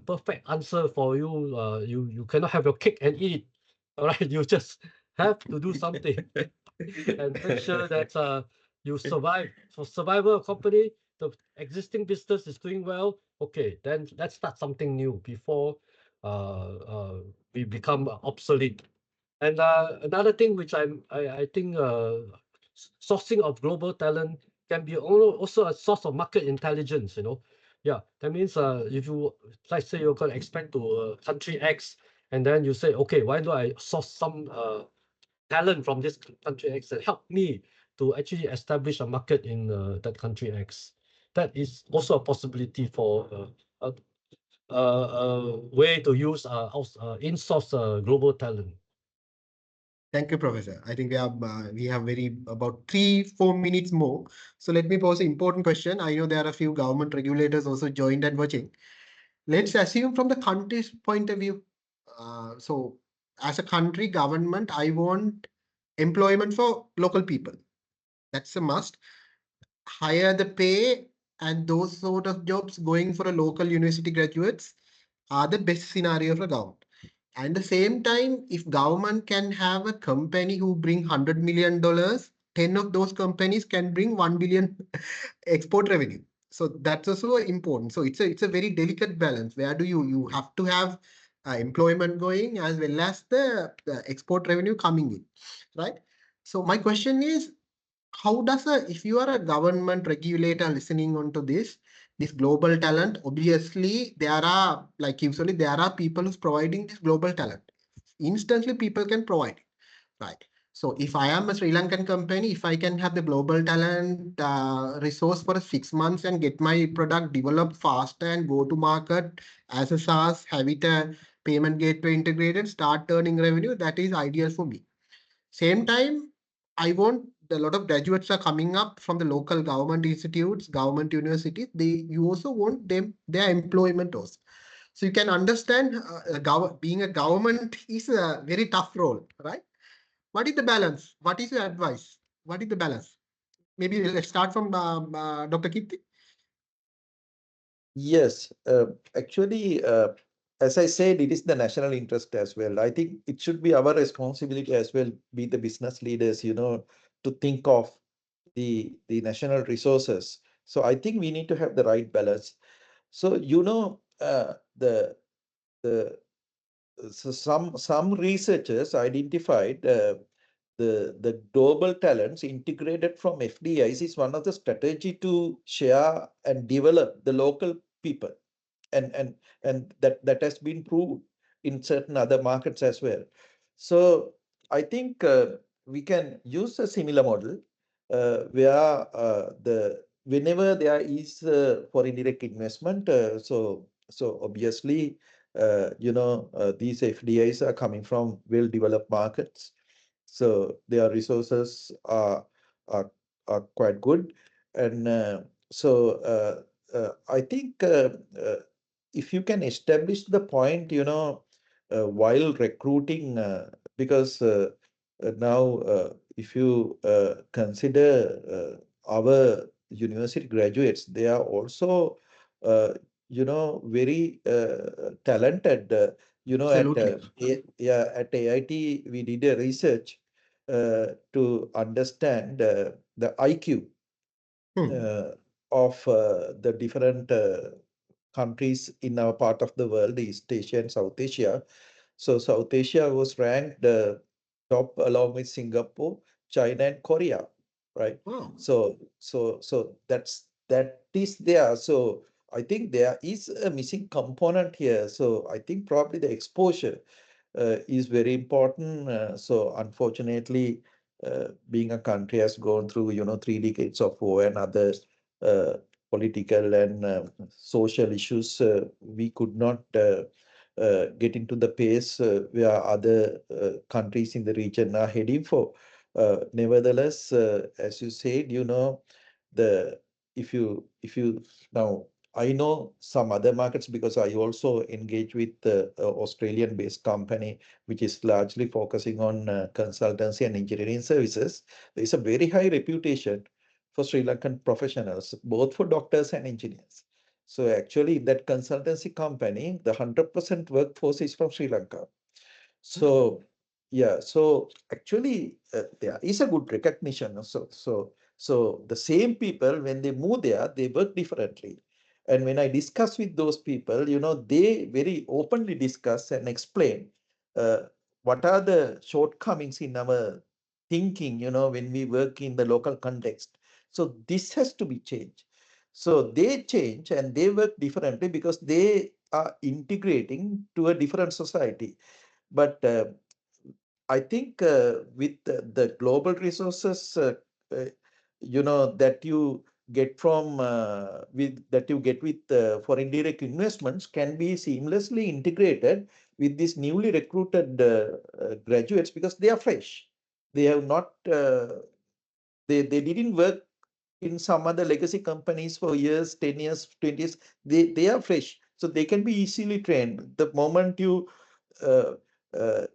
perfect answer for you. You cannot have your cake and eat it. All right, you just have to do something and make sure that you survive. For survival of company, the existing business is doing well. Okay, then let's start something new before we become obsolete. And another thing which I think sourcing of global talent can be also a source of market intelligence. Yeah, that means if you, let's say you're going to expand to country X, and then you say, okay, why do I source some talent from this country X that help me to actually establish a market in that country X? That is also a possibility for a way to use in-source global talent. Thank you, Professor. I think we have very about 3-4 minutes more. So let me pose an important question. I know there are a few government regulators also joined and watching. Let's assume from the country's point of view. So as a country government, I want employment for local people. That's a must. Higher the pay and those sort of jobs going for a local university graduates are the best scenario for government. And the same time, if government can have a company who bring $100 million, 10 of those companies can bring 1 billion export revenue. So that's also important. So it's a very delicate balance. Where do you have to have employment going as well as the export revenue coming in, right? So my question is, how does if you are a government regulator listening onto this global talent, obviously there are, like usually there are people who's providing this global talent. Instantly people can provide it, right? So if I am a Sri Lankan company, if I can have the global talent resource for 6 months and get my product developed faster and go to market as a SaaS, have it a payment gateway integrated, start earning revenue, that is ideal for me. Same time, I want a lot of graduates are coming up from the local government institutes, government universities. You also want their employment also. So you can understand being a government is a very tough role, right? What is the balance? What is your advice? What is the balance? Maybe let's start from Dr. Kiththi. Yes, actually, as I said, it is the national interest as well. I think it should be our responsibility as well, be the business leaders, to think of the national resources. So I think we need to have the right balance. So some researchers identified the global talents integrated from FDIs is one of the strategy to share and develop the local people, and that has been proved in certain other markets as well. So I think we can use a similar model where whenever there is foreign direct investment, so obviously these FDIs are coming from well-developed markets, so their resources are quite good, and I think if you can establish the point, while recruiting, because now if you consider our university graduates, they are also very talented. Absolutely. At AIT we did a research to understand the IQ of the different countries in our part of the world, East Asia and South Asia. So South Asia was ranked top along with Singapore, China, and Korea, right? Wow. So that is there. So I think there is a missing component here. So I think probably the exposure is very important. So unfortunately, being a country has gone through 3 decades of war and other political and social issues, we could not get into the pace where other countries in the region are heading for. Nevertheless, as you said, the if you now I know some other markets because I also engage with the Australian-based company, which is largely focusing on consultancy and engineering services. There is a very high reputation for Sri Lankan professionals, both for doctors and engineers. So actually, that consultancy company, the 100% workforce is from Sri Lanka. So yeah, so actually there is a good recognition. So the same people, when they move there, they work differently. And when I discuss with those people, they very openly discuss and explain uh, what are the shortcomings in our thinking, when we work in the local context. So this has to be changed. So they change and they work differently because they are integrating to a different society. But I think with the global resources, uh, that you get from that you get with foreign direct investments can be seamlessly integrated with these newly recruited graduates because they are fresh. They have not. They didn't work in some other legacy companies for years, 10 years, 20 years. They are fresh, so they can be easily trained. The moment you uh,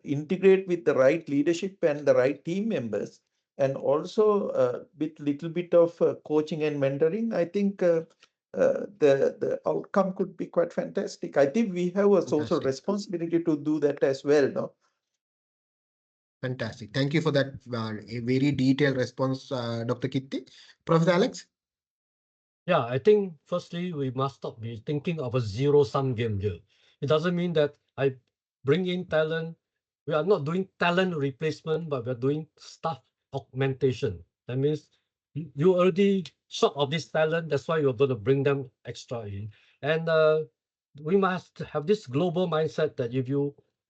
integrate with the right leadership and the right team members, and also with little bit of coaching and mentoring, I think the outcome could be quite fantastic. I think we have a social Fantastic. responsibility to do that as well, no? Fantastic. Thank you for that a very detailed response, Dr. Kiththi. Professor Alex? Yeah, I think firstly, we must stop be thinking of a zero-sum game here. It doesn't mean that I bring in talent. We are not doing talent replacement, but we're doing staff augmentation. That means you already short of this talent. That's why you're going to bring them extra in. And we must have this global mindset that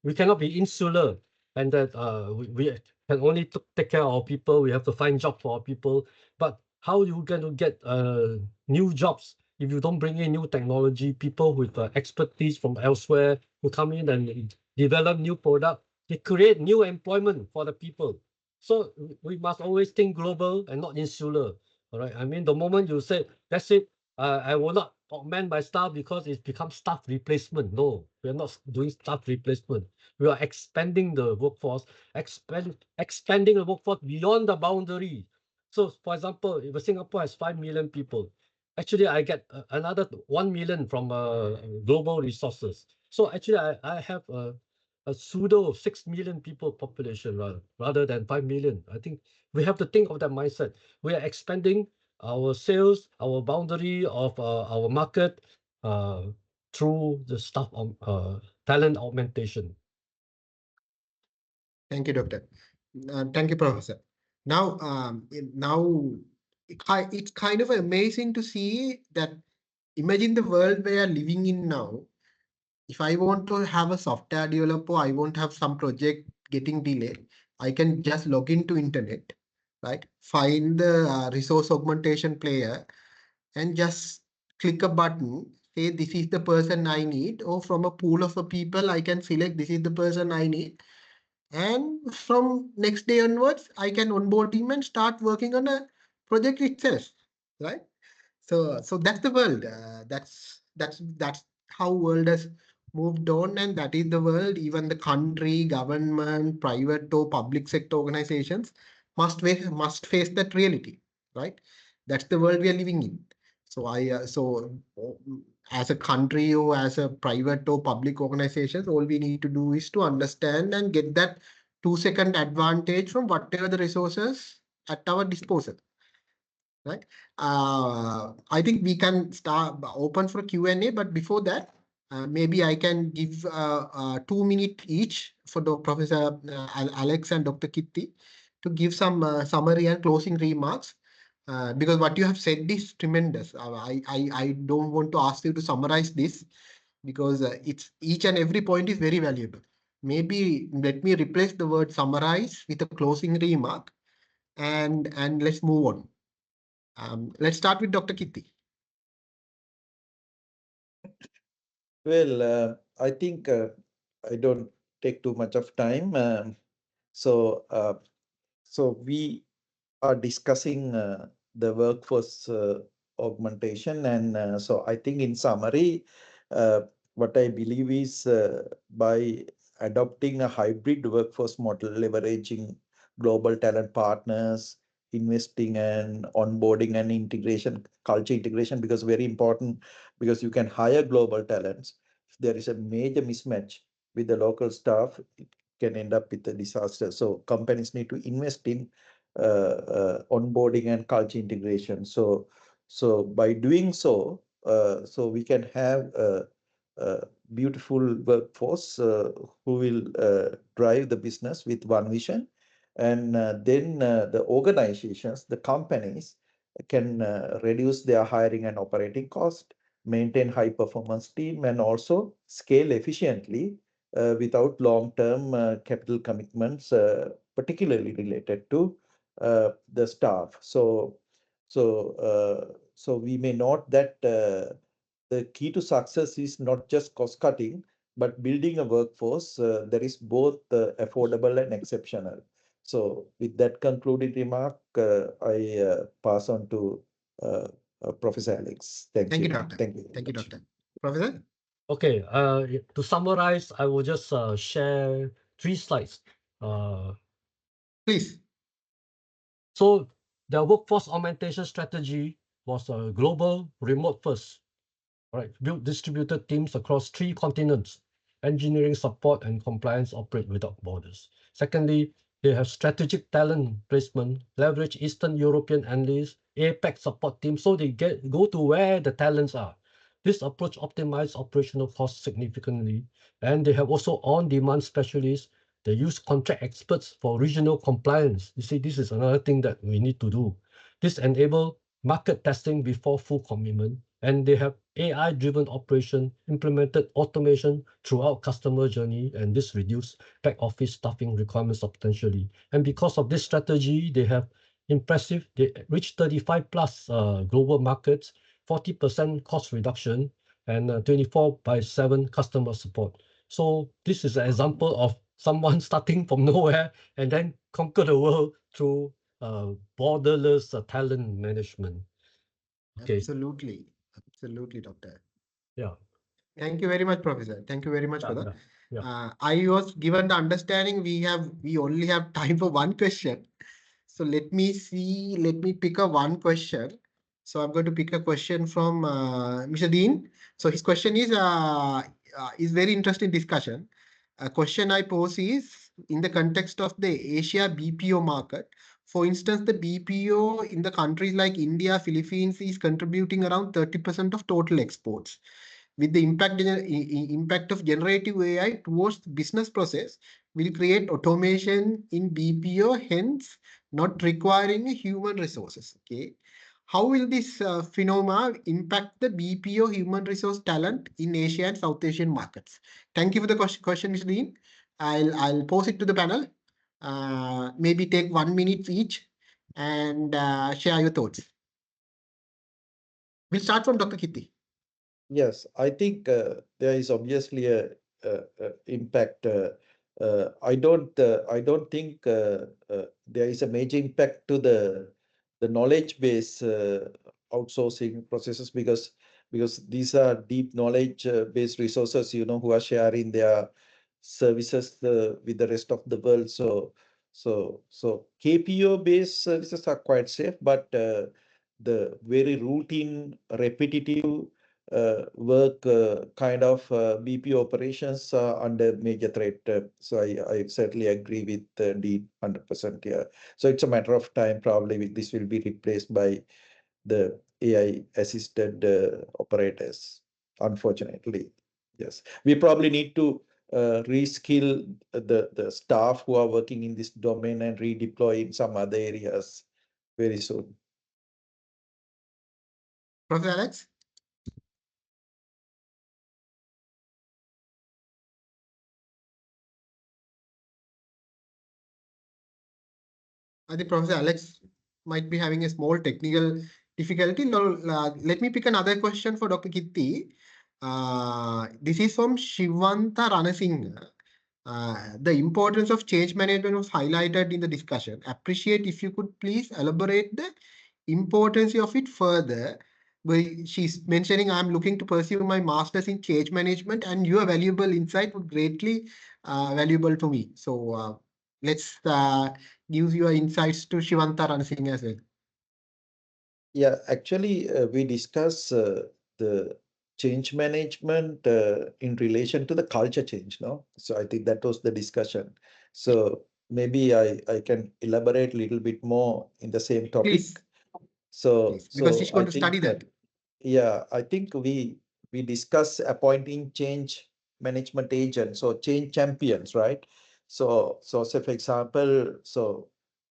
we cannot be insular and that we can only take care of our people. We have to find job for our people. But how are you going to get new jobs if you don't bring in new technology, people with expertise from elsewhere who come in and develop new product? They create new employment for the people. So we must always think global and not insular. All right. I mean, the moment you say, that's it, I will not augment my staff because it becomes staff replacement. No, we are not doing staff replacement. We are expanding the workforce, expanding the workforce beyond the boundary. So, for example, if Singapore has 5 million people, actually I get another 1 million from global resources. So actually I have a pseudo 6 million people population rather than 5 million. I think we have to think of that mindset. We are expanding our sales, our boundary of our market through the stuff of talent augmentation. Thank you, Doctor. Thank you, Professor. Now, it's kind of amazing to see that. Imagine the world we are living in now. If I want to have a software developer, I won't have some project getting delayed. I can just log into internet, right? Find the resource augmentation player and just click a button, say this is the person I need, or from a pool of people, I can select this is the person I need. And from next day onwards, I can onboard him and start working on a project itself, right? So that's the world. That's how world has moved on, and that is the world. Even the country, government, private or public sector organizations must face that reality, right? That's the world we are living in. As a country or as a private or public organizations, all we need to do is to understand and get that 2-second advantage from whatever the resources at our disposal, right? I think we can start open for Q&A, but before that, maybe I can give 2 minutes each for the Professor Alex and Dr. Kiththi to give some summary and closing remarks. Because what you have said is tremendous. I don't want to ask you to summarize this because it's each and every point is very valuable. Maybe let me replace the word summarize with a closing remark, and let's move on. Let's start with Dr. Kiththi. Well, I think I don't take too much of time. So, so we are discussing the workforce augmentation, and so I think in summary, what I believe is by adopting a hybrid workforce model, leveraging global talent partners, investing and onboarding and integration, culture integration, because very important, because you can hire global talents. If there is a major mismatch with the local staff, it can end up with a disaster. So companies need to invest in onboarding and culture integration. So by doing so, so we can have a beautiful workforce who will drive the business with one vision, and then the organizations, the companies can reduce their hiring and operating cost, maintain high performance team, and also scale efficiently without long-term capital commitments, particularly related to the staff. So we may note that the key to success is not just cost cutting, but building a workforce that is both affordable and exceptional. So with that concluded remark, I pass on to Professor Alex. Thank you, Doctor. Thank you. Thank you, Doctor. Professor? Okay, to summarize, I will just share 3 slides. Please. So the workforce augmentation strategy was a global remote first, right? Build distributed teams across 3 continents. Engineering support and compliance operate without borders. Secondly, they have strategic talent placement, leverage Eastern European analysts, APAC support teams, so they go to where the talents are. This approach optimizes operational costs significantly, and they have also on-demand specialists. They use contract experts for regional compliance. You see, this is another thing that we need to do. This enables market testing before full commitment, and they have AI-driven operation, implemented automation throughout customer journey, and this reduced back office staffing requirements substantially. And because of this strategy, they have impressive, they reach 35 plus global markets, 40% cost reduction, and 24/7 customer support. So this is an example of someone starting from nowhere and then conquer the world through borderless talent management. Okay. Absolutely. Absolutely, Doctor. Yeah. Thank you very much, Professor. Thank you very much for that. Yeah. I was given the understanding we only have time for one question. So let me see. Let me pick a one question. So I'm going to pick a question from Mr. Dean. So his question is very interesting discussion. A question I pose is in the context of the Asia BPO market. For instance, the BPO in the countries like India, Philippines is contributing around 30% of total exports. With the impact of generative AI towards the business process will create automation in BPO, hence not requiring human resources. Okay, how will this phenomena impact the BPO human resource talent in Asia and South Asian markets? Thank you for the question, Mr. Dean. I'll pose it to the panel. Maybe take 1 minute each and share your thoughts. We'll start from Dr. Kiththi. Yes, I think there is obviously a impact. I don't think there is a major impact to the knowledge base outsourcing processes, because these are deep knowledge based resources, who are sharing their services with the rest of the world. So KPO based services are quite safe, but the very routine, repetitive work kind of BPO operations are under major threat. So I certainly agree with Dean 100% here. So it's a matter of time, probably this will be replaced by the AI assisted operators, unfortunately. Yes, we probably need to reskill the staff who are working in this domain and redeploy in some other areas very soon. Professor Alex? I think Professor Alex might be having a small technical difficulty. No, let me pick another question for Dr. Kiththi. This is from Shivanta Ranasinghe. The importance of change management was highlighted in the discussion. Appreciate if you could please elaborate the importance of it further. Well, she's mentioning I'm looking to pursue my master's in change management, and your valuable insight would greatly valuable to me. So let's give your insights to Shivanta Ranasinghe as well. Yeah, actually, we discuss the change management in relation to the culture change, no? So I think that was the discussion. So maybe I can elaborate a little bit more in the same topic. Please, So please, because she's going I to study think that. yeah, I think we discuss appointing change management agents, so change champions, right? So say for example, so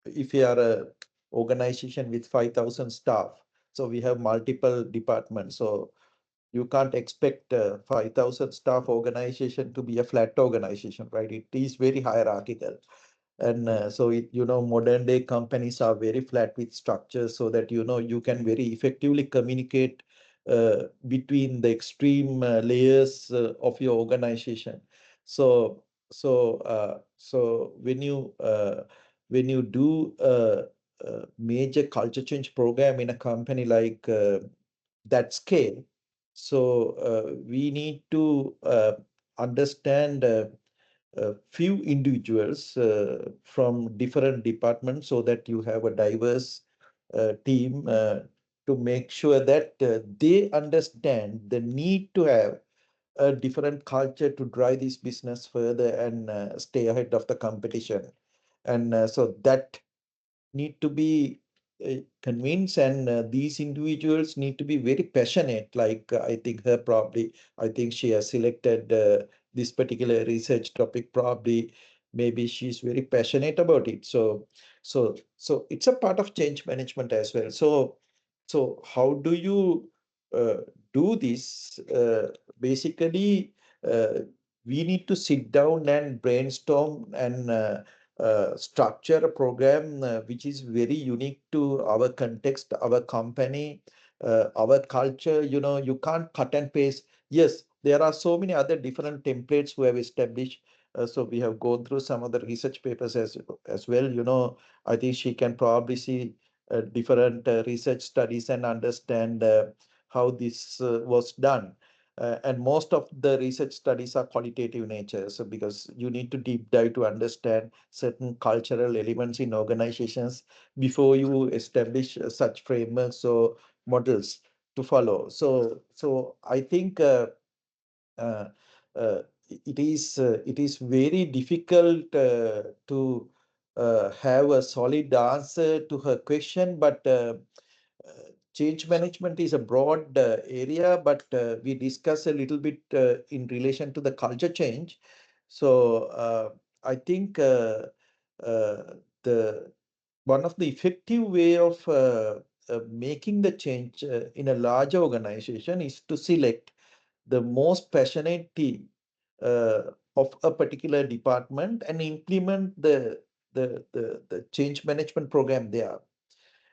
if you are a organization with 5,000 staff, so we have multiple departments, so you can't expect a 5,000 staff organization to be a flat organization, right? It is very hierarchical. And so modern day companies are very flat with structures, so that you can very effectively communicate between the extreme layers of your organization. So so when you do a major culture change program in a company like that scale, so we need to understand a few individuals from different departments, so that you have a diverse team to make sure that they understand the need to have a different culture to drive this business further and stay ahead of the competition. And so that need to be convinced, and these individuals need to be very passionate, like I think she has selected this particular research topic, probably maybe she's very passionate about it. So it's a part of change management as well. So how do you uh, do this? Basically, uh, we need to sit down and brainstorm and structure a program which is very unique to our context, our company, our culture. You can't cut and paste. Yes, there are so many other different templates we have established. So we have gone through some of the research papers as well. I think she can probably see different research studies and understand how this was done. And most of the research studies are qualitative nature. So because you need to deep dive to understand certain cultural elements in organizations before you establish such frameworks or models to follow. So I think uh, uh, it is very difficult to have a solid answer to her question, but change management is a broad area, but we discuss a little bit in relation to the culture change. So I think the one of the effective way of making the change in a larger organization is to select the most passionate team uh, of a particular department and implement the change management program there,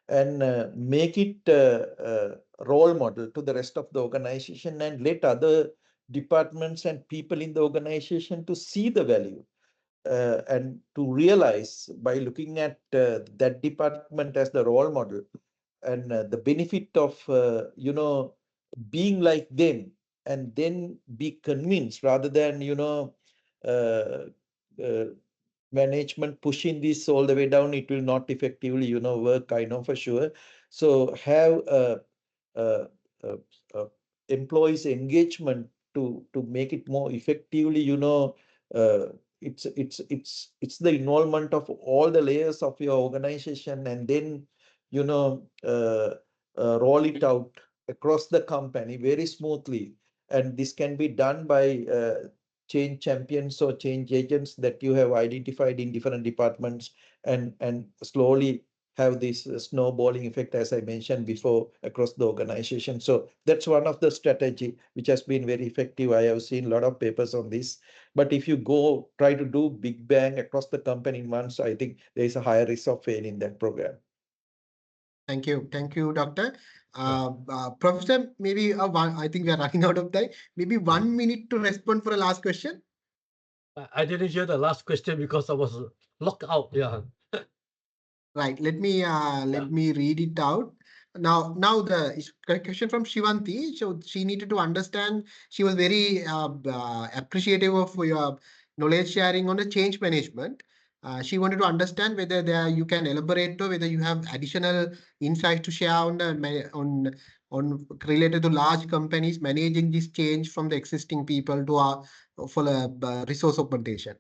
and make it a role model to the rest of the organization, and let other departments and people in the organization to see the value and to realize, by looking at that department as the role model, and the benefit of being like them, and then be convinced, rather than uh, uh, management pushing this all the way down. It will not effectively work, I know for sure. So have uh, uh, uh, employees engagement to make it more effectively. uh, it's the involvement of all the layers of your organization, and then roll it out across the company very smoothly. And this can be done by change champions or change agents that you have identified in different departments, and slowly have this snowballing effect, as I mentioned before, across the organization. So that's one of the strategy which has been very effective. I have seen a lot of papers on this. But if you go try to do big bang across the company in once, I think there is a higher risk of failing that program. Thank you, Doctor. Professor, maybe one. I think we are running out of time. Maybe 1 minute to respond for a last question. I didn't hear the last question because I was locked out. Yeah. Right. Let me read it out. Now the question from Shivanti. So she needed to understand. She was very appreciative of your knowledge sharing on the change management. She wanted to understand whether there you can elaborate or whether you have additional insights to share on on related to large companies managing this change from the existing people to for resource augmentation.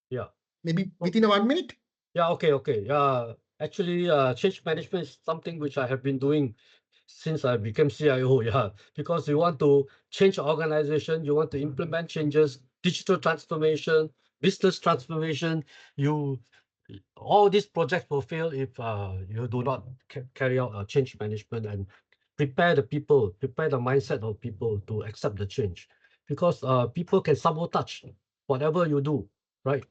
Yeah. Maybe within a 1 minute. Yeah. Okay. Yeah. Actually, change management is something which I have been doing since I became CIO. Yeah, because you want to change organization, you want to implement changes, digital transformation, business transformation. You all these projects will fail if you do not carry out change management and prepare the people, prepare the mindset of people to accept the change, because people can sabotage whatever you do, right?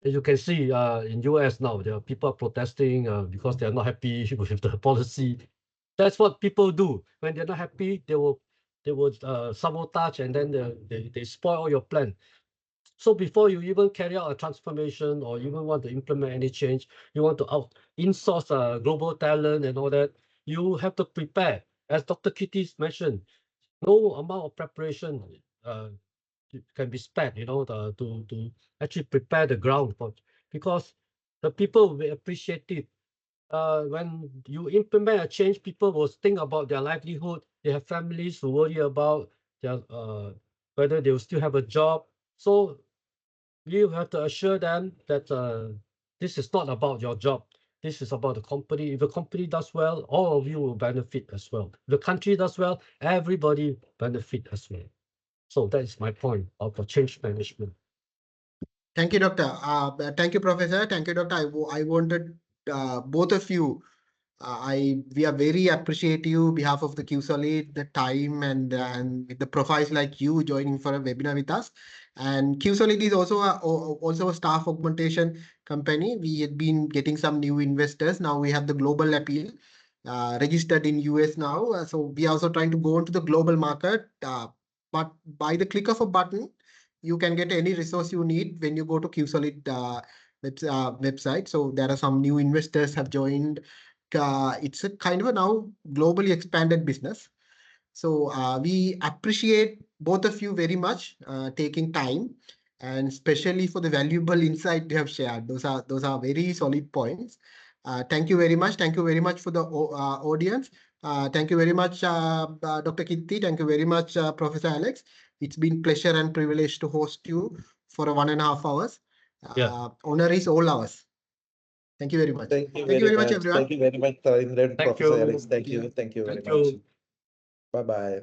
As you can see, in US now, there are people protesting because they are not happy with the policy. That's what people do. When they're not happy, they will sabotage, and then they spoil all your plan. So before you even carry out a transformation or even want to implement any change, you want to in-source global talent and all that, you have to prepare. As Dr. Kiththi mentioned, no amount of preparation uh, can be spent, to actually prepare the ground for, because the people will appreciate it. When you implement a change, people will think about their livelihood. They have families to worry about their whether they will still have a job. So you have to assure them that this is not about your job. This is about the company. If the company does well, all of you will benefit as well. If the country does well, everybody benefit as well. So that is my point of change management. Thank you, Doctor. Thank you, Professor. Thank you, Doctor. I wanted both of you. We are very appreciative behalf of the QSolid, the time and with the profiles like you joining for a webinar with us. And QSolid is also a staff augmentation company. We had been getting some new investors. Now we have the global appeal registered in US now. So we are also trying to go into the global market. But by the click of a button, you can get any resource you need when you go to QSolid website. So there are some new investors have joined. It's a kind of a now globally expanded business. So we appreciate both of you very much taking time, and especially for the valuable insight you have shared. Those are very solid points. Thank you very much. Thank you very much for the audience. Thank you very much, Dr. Kiththi. Thank you very much, Professor Alex. It's been pleasure and privilege to host you for 1.5 hours. Yeah. Honor is all ours. Thank you very much. Thank you Thank you very much, everyone. Thank you very much, Thareendra and Thank Professor you. Alex. Thank you. Thank you very Thank much. you. Bye-bye.